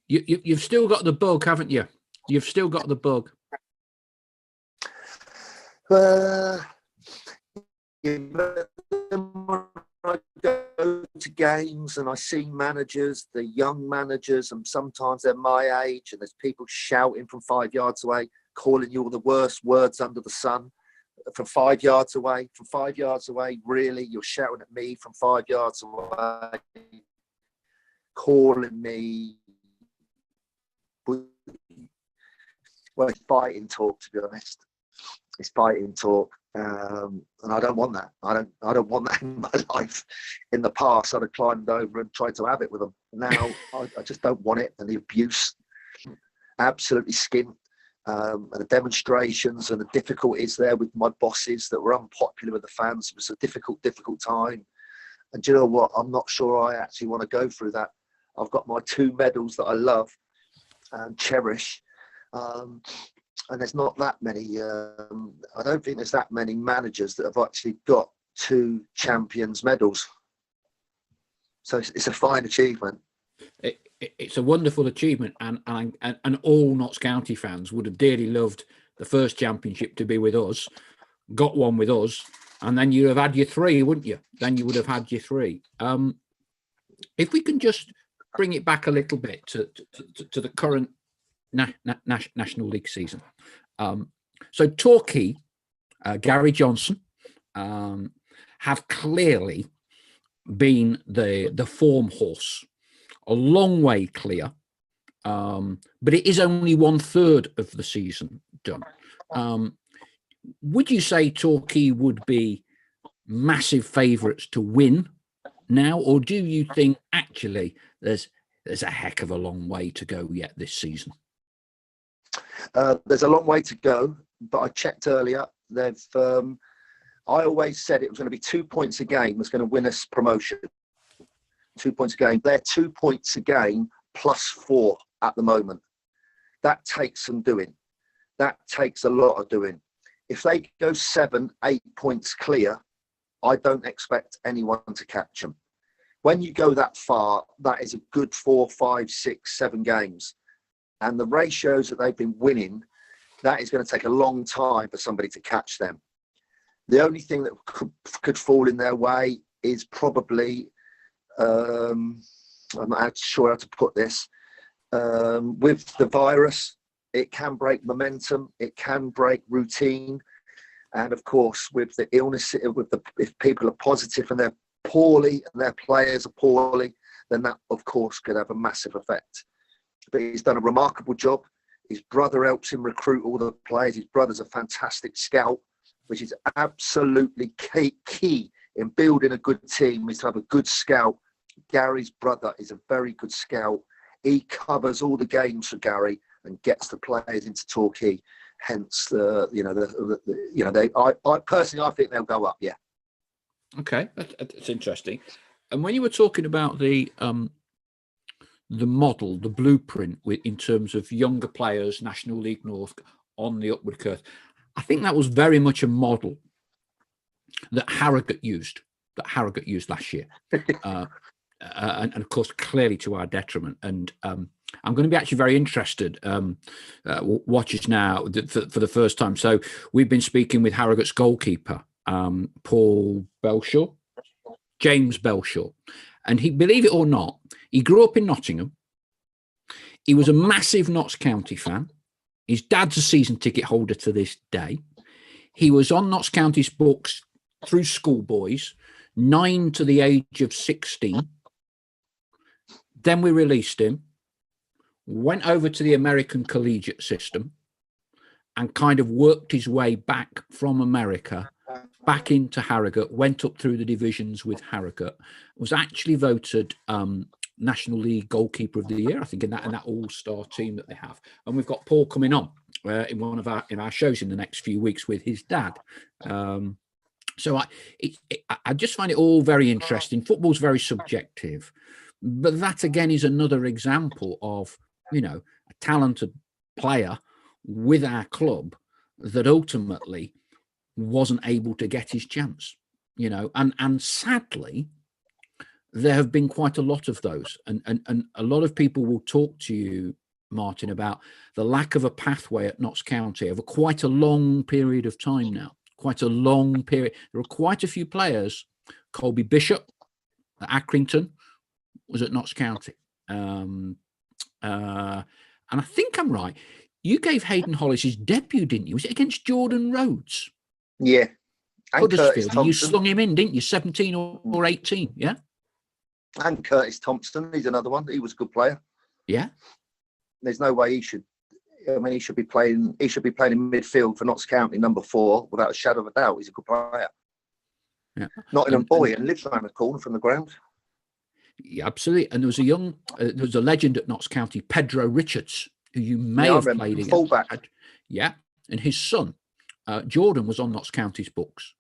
You've still got the bug, haven't you? You've still got the bug. I go to games and I see managers, the young managers, and sometimes they're my age, and there's people shouting from 5 yards away, calling you all the worst words under the sun. From 5 yards away, really, you're shouting at me from 5 yards away, calling me. Well, it's fighting talk, to be honest. It's fighting talk. And I don't want that. I don't want that in my life. In the past, I'd have climbed over and tried to have it with them. Now, I just don't want it. And the abuse, absolutely skint. And the demonstrations and the difficulties there with my bosses that were unpopular with the fans. It was a difficult time. And do you know what? I'm not sure I actually want to go through that. I've got my 2 medals that I love and cherish. And there's not that many, I don't think there's that many managers that have actually got 2 champions medals. So it's a fine achievement. It's a wonderful achievement, and all Notts County fans would have dearly loved the first championship to be with us, got one with us, and then you'd have had your 3, wouldn't you? Then you would have had your 3. If we can just bring it back a little bit to the current National League season. So Torquay, Gary Johnson, have clearly been the form horse, a long way clear, but it is only 1/3 of the season done. Would you say Torquay would be massive favourites to win now, or do you think actually there's a heck of a long way to go yet this season? There's a long way to go, but I checked earlier. I always said it was going to be 2 points a game was going to win us promotion. 2 points a game. They're 2 points a game plus 4 at the moment. That takes some doing. That takes a lot of doing. If they go 7, 8 points clear, I don't expect anyone to catch them. When you go that far, that is a good 4, 5, 6, 7 games. And the ratios that they've been winning, that is going to take a long time for somebody to catch them. The only thing that could fall in their way is probably, I'm not sure how to put this, with the virus, it can break momentum, it can break routine. And of course, with the illness, if people are positive and they're poorly and their players are poorly, then that, of course, could have a massive effect. But he's done a remarkable job. His brother helps him recruit all the players. His brother's a fantastic scout, which is absolutely key in building a good team, is to have a good scout. Gary's brother is a very good scout. He covers all the games for Gary and gets the players into Torquay. Hence, I personally, I think they'll go up. Yeah. Okay, that's interesting. And when you were talking about the model, the blueprint in terms of younger players, National League North on the upward curve, I think that was very much a model that Harrogate used last year. And of course, clearly to our detriment. And I'm going to be actually very interested, watchers now for the first time. So we've been speaking with Harrogate's goalkeeper, James Belshaw. And he, believe it or not, he grew up in Nottingham. He was a massive Notts County fan. His dad's a season ticket holder to this day. He was on Notts County's books through schoolboys, 9 to the age of 16. Then we released him, went over to the American collegiate system, and kind of worked his way back from America, back into Harrogate, went up through the divisions with Harrogate, was actually voted National League Goalkeeper of the Year, I think, in that all-star team that they have. And we've got Paul coming on in one of our shows in the next few weeks with his dad. So I just find it all very interesting. Football's very subjective, but that again is another example of, a talented player with our club that ultimately wasn't able to get his chance, and sadly, there have been quite a lot of those. And a lot of people will talk to you, Martin, about the lack of a pathway at Notts County over quite a long period of time now, quite a long period. There are quite a few players. Colby Bishop at Accrington was at Notts County. And I think I'm right. You gave Hayden Hollis his debut, didn't you? Was it against Jordan Rhodes? Yeah. Huddersfield. And you slung him in, didn't you? 17 or 18, yeah? And Curtis Thompson, he's another one. He was a good player. Yeah. There's no way he should be playing in midfield for Notts County, number 4, without a shadow of a doubt. He's a good player. Yeah. Nottingham boy and lives around the corner from the ground. Yeah, absolutely. And there was a legend at Notts County, Pedro Richards, who you may have played against. Fullback. Yeah. And his son, Jordan, was on Notts County's books.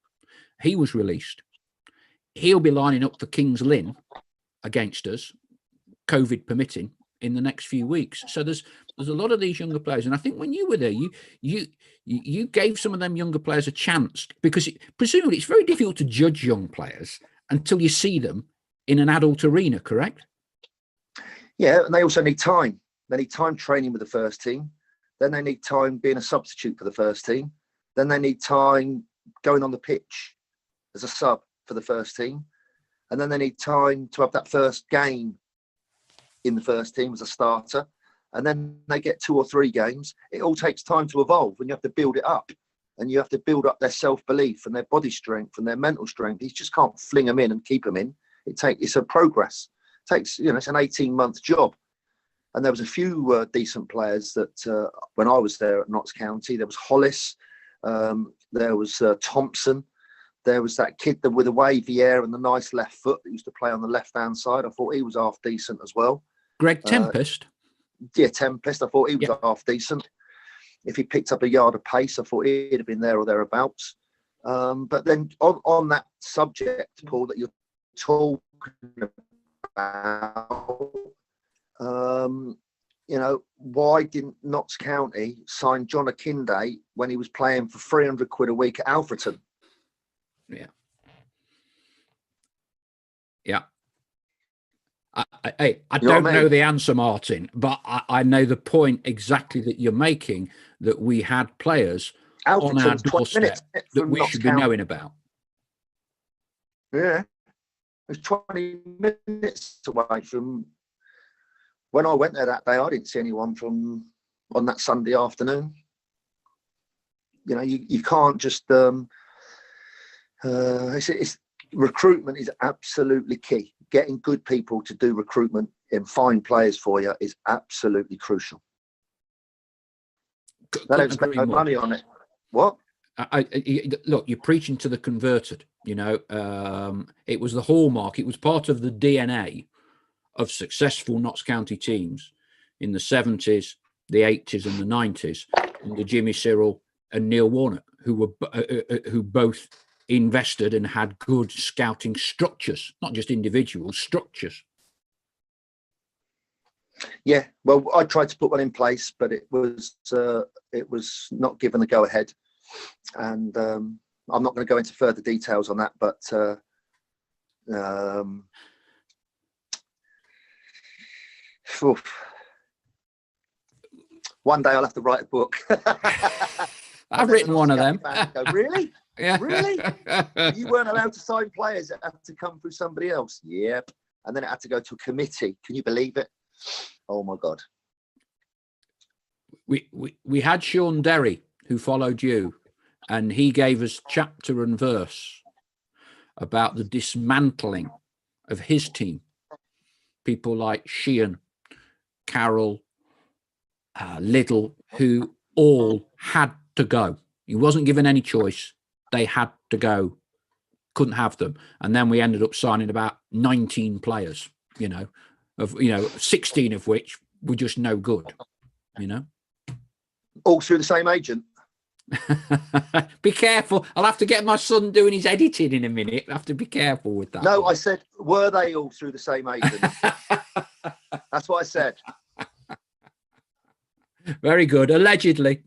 He was released. He'll be lining up for Kings Lynn against us, COVID permitting, in the next few weeks. So there's a lot of these younger players, and I think when you were there, you gave some of them younger players a chance, because presumably it's very difficult to judge young players until you see them in an adult arena, correct? Yeah, and they also need time. They need time training with the first team. Then they need time being a substitute for the first team. Then they need time going on the pitch as a sub for the first team. And then they need time to have that first game in the first team as a starter. And then they get 2 or 3 games. It all takes time to evolve, and you have to build it up. And you have to build up their self-belief and their body strength and their mental strength. You just can't fling them in and keep them in. It's a progress. It takes, it's an 18-month job. And there was a few decent players that when I was there at Notts County, there was Hollis, there was Thompson. There was that kid with the wavy hair and the nice left foot that used to play on the left-hand side. I thought he was half decent as well. Greg Tempest? Yeah, Tempest. I thought he was half decent. If he picked up a yard of pace, I thought he'd have been there or thereabouts. But then on that subject, Paul, that you're talking about, why didn't Notts County sign John Akinde when he was playing for 300 quid a week at Alfreton? Yeah. Yeah. I don't know the answer, Martin, but I know the point exactly that you're making, that we had players on our doorstep that we should be knowing about. Yeah. It was 20 minutes away from when I went there that day. I didn't see anyone on that Sunday afternoon. You can't just it's recruitment is absolutely key. Getting good people to do recruitment and find players for you is absolutely crucial. They don't spend no money on it. What? Look, you're preaching to the converted. It was the hallmark. It was part of the DNA of successful Notts County teams in the 70s, the 80s, and the 90s, under Jimmy Cyril and Neil Warnock, who both invested and had good scouting structures, not just individual structures. Yeah, well, I tried to put one in place, but it was not given the go ahead, and I'm not going to go into further details on that. But one day I'll have to write a book. I've written one of them. Go, really? Yeah. Really? You weren't allowed to sign players that had to come through somebody else? Yep. And then it had to go to a committee. Can you believe it? Oh my God. we had Sean Derry, who followed you, and he gave us chapter and verse about the dismantling of his team. People like Sheehan, Carroll, Little, who all had to go. He wasn't given any choice. They had to go. Couldn't have them. And then we ended up signing about 19 players, 16 of which were just no good, All through the same agent. Be careful. I'll have to get my son doing his editing in a minute. I have to be careful with that. No, I said, were they all through the same agent? That's what I said. Very good. Allegedly.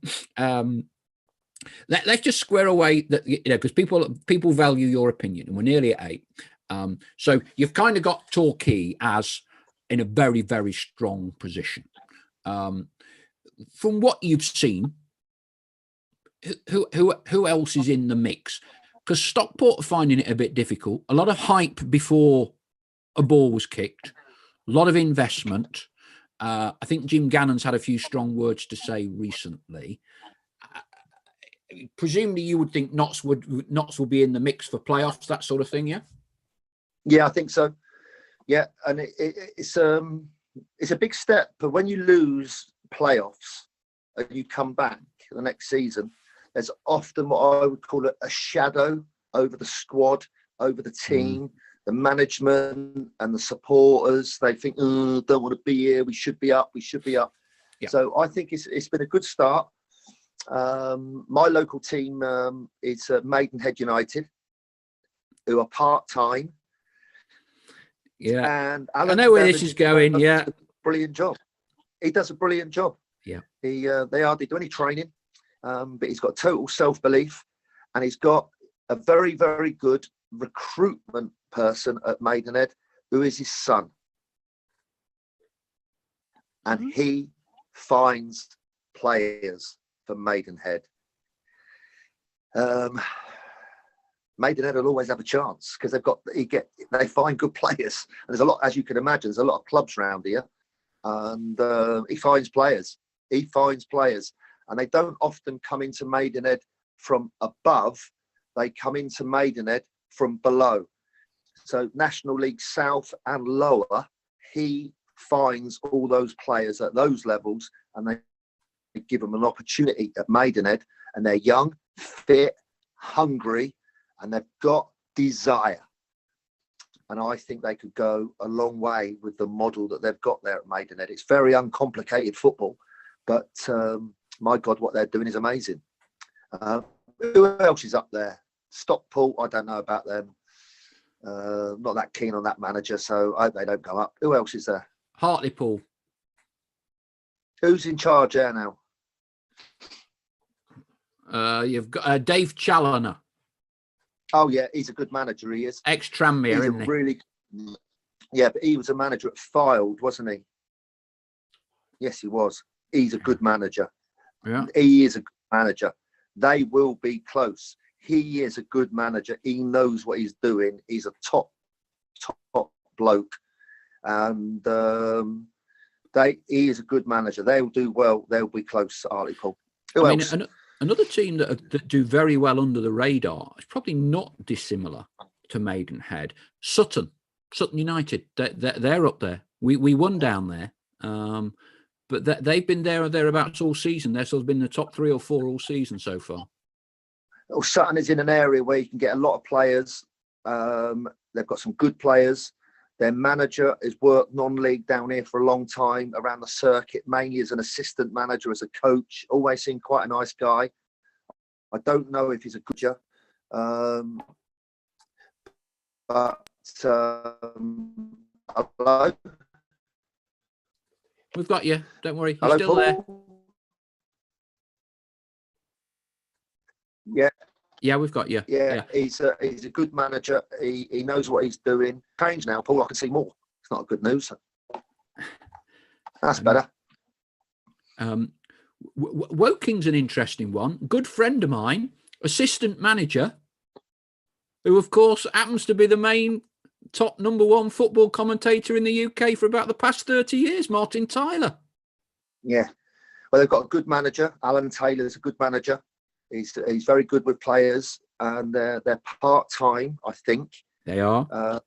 Let's just square away that, because people value your opinion, and we're nearly at 8. So you've kind of got Torquay as in a very, very strong position. From what you've seen, who else is in the mix? Because Stockport are finding it a bit difficult. A lot of hype before a ball was kicked. A lot of investment. I think Jim Gannon's had a few strong words to say recently. Presumably, you would think Notts will be in the mix for playoffs, that sort of thing, yeah? Yeah, I think so. Yeah, and it's a big step. But when you lose playoffs and you come back the next season, there's often what I would call a shadow over the squad, over the team, the management and the supporters. They think, don't want to be here. We should be up. Yeah. So I think it's been a good start. My local team is Maidenhead United, who are part-time. Yeah, and I know where this is going. Yeah, brilliant job. He does a brilliant job. Yeah, they hardly do any training, but he's got total self-belief, and he's got a very, very good recruitment person at Maidenhead, who is his son, and he finds players for Maidenhead. Maidenhead will always have a chance because they find good players. And there's a lot, as you can imagine, there's a lot of clubs around here, and he finds players. And they don't often come into Maidenhead from above. They come into Maidenhead from below. So National League South and lower, he finds all those players at those levels, and they give them an opportunity at Maidenhead, and they're young, fit, hungry, and they've got desire. And I think they could go a long way with the model that they've got there at Maidenhead. It's very uncomplicated football, but my God, what they're doing is amazing. Who else is up there? Stockport, I don't know about them. Not that keen on that manager, so I hope they don't go up. Who else is there? Hartlepool. Who's in charge there now? You've got Dave Challoner. Oh yeah, he's a good manager. He is ex-Tranmere, isn't he? Really, yeah, but he was a manager at Fylde, wasn't he? Yes, he was. He's a good manager. Yeah, he is a good manager. They will be close. He is a good manager. He knows what he's doing. He's a top bloke, and he is a good manager. They'll do well. They'll be close. Hartlepool. Who else? Another team that do very well under the radar is probably not dissimilar to Maidenhead. Sutton United. They're up there. We won down there, but they've been there or thereabouts all season. They've sort of been in the top 3 or 4 all season so far. Well, Sutton is in an area where you can get a lot of players. They've got some good players. Their manager has worked non-league down here for a long time around the circuit, mainly as an assistant manager, as a coach. Always seemed quite a nice guy. I don't know if he's a good coach, but hello? We've got you. Don't worry. You're Hello, still Paul? there. Yeah. Yeah, we've got you. Yeah. He's a good manager. He knows what he's doing. Change now, Paul. I can see more. It's not good news. That's better. Woking's an interesting one. Good friend of mine, assistant manager, who of course happens to be the main top #1 football commentator in the UK for about the past 30 years, Martin Tyler. Yeah. But they've got a good manager. Alan Taylor's a good manager. He's very good with players, and they're part-time, I think. They are.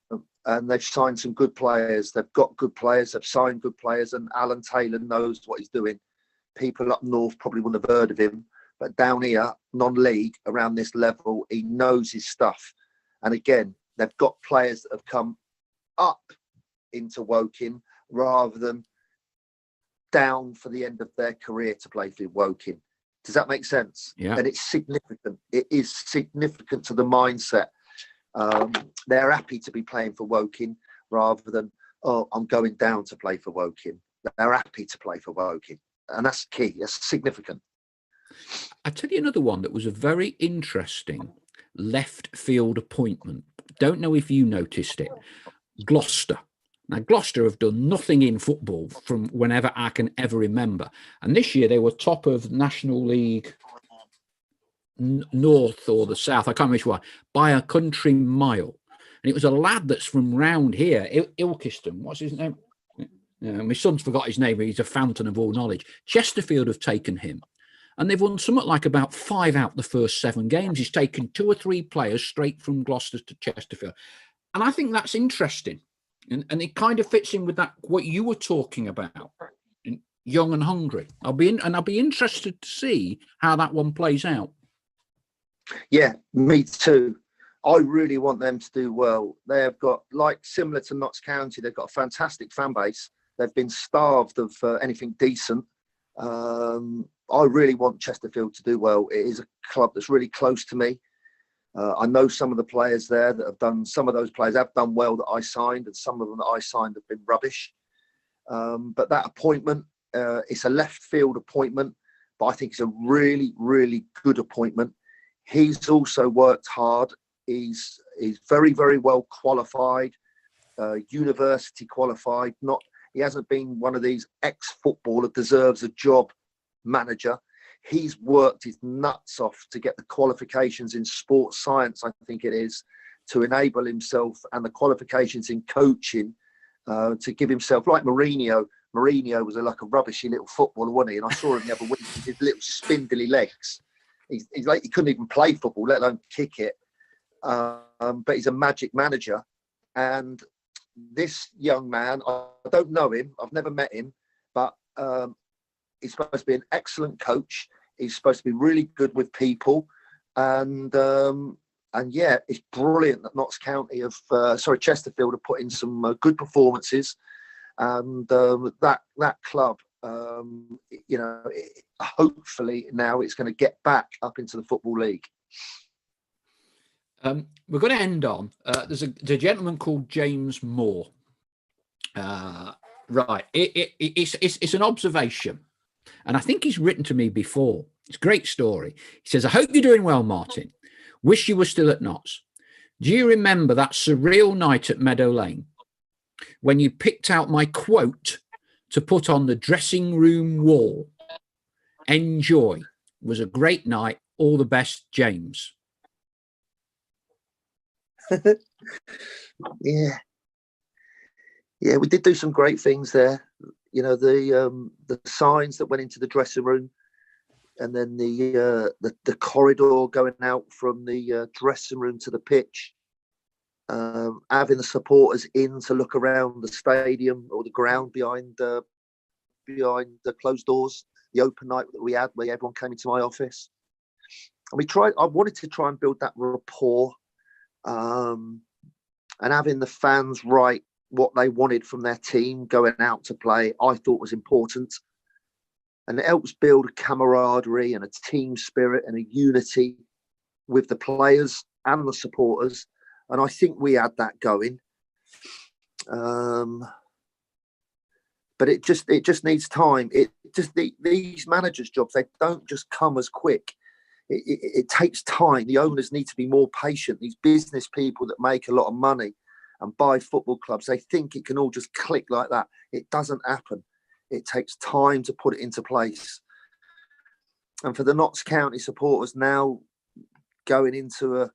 And they've signed some good players. They've got good players. They've signed good players. And Alan Taylor knows what he's doing. People up north probably wouldn't have heard of him. But down here, non-league, around this level, he knows his stuff. And again, they've got players that have come up into Woking rather than down for the end of their career to play for Woking. Does that make sense? Yeah. And it's significant. It is significant to the mindset. They're happy to be playing for Woking rather than, oh, I'm going down to play for Woking. They're happy to play for Woking. And that's key. That's significant. I tell you another one that was a very interesting left field appointment. Don't know if you noticed it. Gloucester. Now, Gloucester have done nothing in football from whenever I can ever remember. And this year they were top of National League North or the South, I can't remember which one, by a country mile. And it was a lad that's from round here, Ilkeston. What's his name? My son's forgot his name, but he's a fountain of all knowledge. Chesterfield have taken him. And they've won something like about 5 out the first 7 games. He's taken 2 or 3 players straight from Gloucester to Chesterfield. And I think that's interesting. And it kind of fits in with that, what you were talking about, young and hungry. I'll be interested to see how that one plays out. Yeah, me too. I really want them to do well. They've got, like, similar to Notts County, they've got a fantastic fan base. They've been starved of anything decent. I really want Chesterfield to do well. It is a club that's really close to me. I know some of the players there that have done, some of those players have done well that I signed, and some of them that I signed have been rubbish. But that appointment, it's a left field appointment, but I think it's a really, really good appointment. He's also worked hard. He's very, very well qualified, university qualified. He hasn't been one of these ex-footballer deserves a job manager. He's worked his nuts off to get the qualifications in sports science, I think it is, to enable himself, and the qualifications in coaching to give himself, like Mourinho. Mourinho was like a rubbishy little footballer, wasn't he? And I saw him the other week with his little spindly legs. He's like, he couldn't even play football, let alone kick it. But he's a magic manager. And this young man, I don't know him, I've never met him, but he's supposed to be an excellent coach. He's supposed to be really good with people. And yeah, it's brilliant that Notts County Chesterfield have put in some good performances. And that club, hopefully now it's going to get back up into the Football League. We're going to end on, there's a gentleman called James Moore. Right. It's an observation. And I think he's written to me before. It's a great story. He says, I hope you're doing well, Martin. Wish you were still at Notts. Do you remember that surreal night at Meadow Lane when you picked out my quote to put on the dressing room wall? Enjoy. Was a great night. All the best, James. Yeah, we did do some great things there. You know, the signs that went into the dressing room, and then the corridor going out from the dressing room to the pitch. Having the supporters in to look around the stadium or the ground behind the closed doors. The open night that we had, where everyone came into my office, and I wanted to try and build that rapport. And having the fans write what they wanted from their team going out to play, I thought was important. And it helps build a camaraderie and a team spirit and a unity with the players and the supporters. And I think we had that going. But it just needs time. These managers' jobs, they don't just come as quick. It takes time. The owners need to be more patient. These business people that make a lot of money and buy football clubs, they think it can all just click like that. It doesn't happen. It takes time to put it into place. And for the Notts County supporters now going into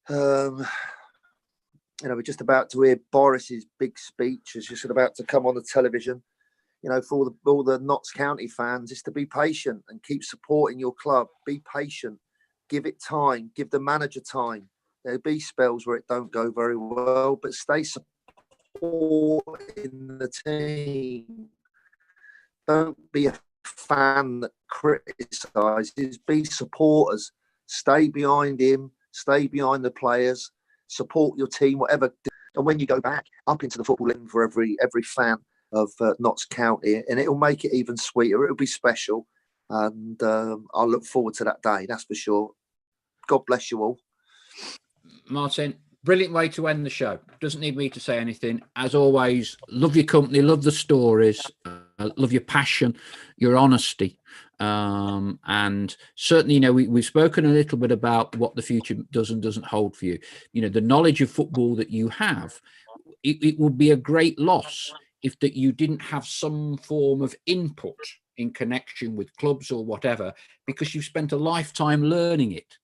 we're just about to hear Boris's big speech. It's just about to come on the television. for all the Notts County fans, is to be patient and keep supporting your club. Be patient, give it time, give the manager time. There'll be spells where it don't go very well, but stay supporting the team. Don't be a fan that criticises. Be supporters. Stay behind him. Stay behind the players. Support your team, whatever. And when you go back up into the football league for every fan of Notts County, and it'll make it even sweeter. It'll be special, and I'll look forward to that day. That's for sure. God bless you all, Martin. Brilliant way to end the show. Doesn't need me to say anything. As always, love your company, love the stories, love your passion, your honesty. And certainly, we've spoken a little bit about what the future does and doesn't hold for you. The knowledge of football that you have, it would be a great loss if that you didn't have some form of input in connection with clubs or whatever, because you've spent a lifetime learning it.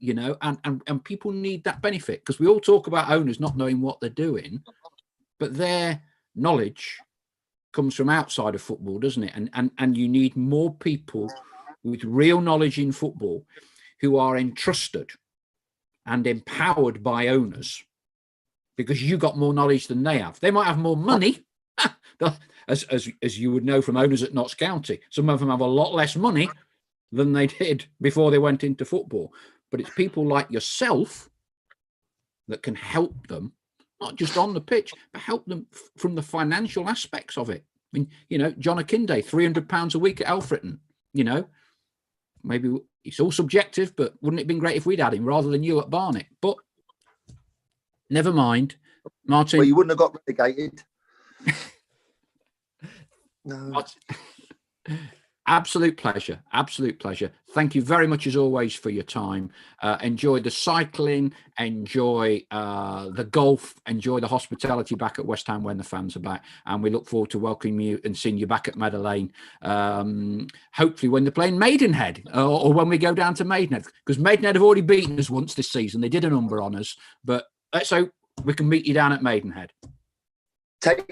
And people need that benefit, because we all talk about owners not knowing what they're doing, but their knowledge comes from outside of football, doesn't it? And you need more people with real knowledge in football who are entrusted and empowered by owners, because you got more knowledge than they have. They might have more money, as you would know from owners at Notts County. Some of them have a lot less money than they did before they went into football. But it's people like yourself that can help them, not just on the pitch, but help them from the financial aspects of it. I mean, John Akinde, £300 a week at Alfreton. Maybe it's all subjective, but wouldn't it have been great if we'd had him rather than you at Barnet? But never mind, Martin. Well, you wouldn't have got relegated. No. Martin, absolute pleasure. Thank you very much, as always, for your time. Enjoy the cycling, enjoy the golf, enjoy the hospitality back at West Ham when the fans are back, and we look forward to welcoming you and seeing you back at Meadow Lane, hopefully when they're playing Maidenhead, or when we go down to Maidenhead, because Maidenhead have already beaten us once this season. They did a number on us, but let's hope we can meet you down at Maidenhead. Take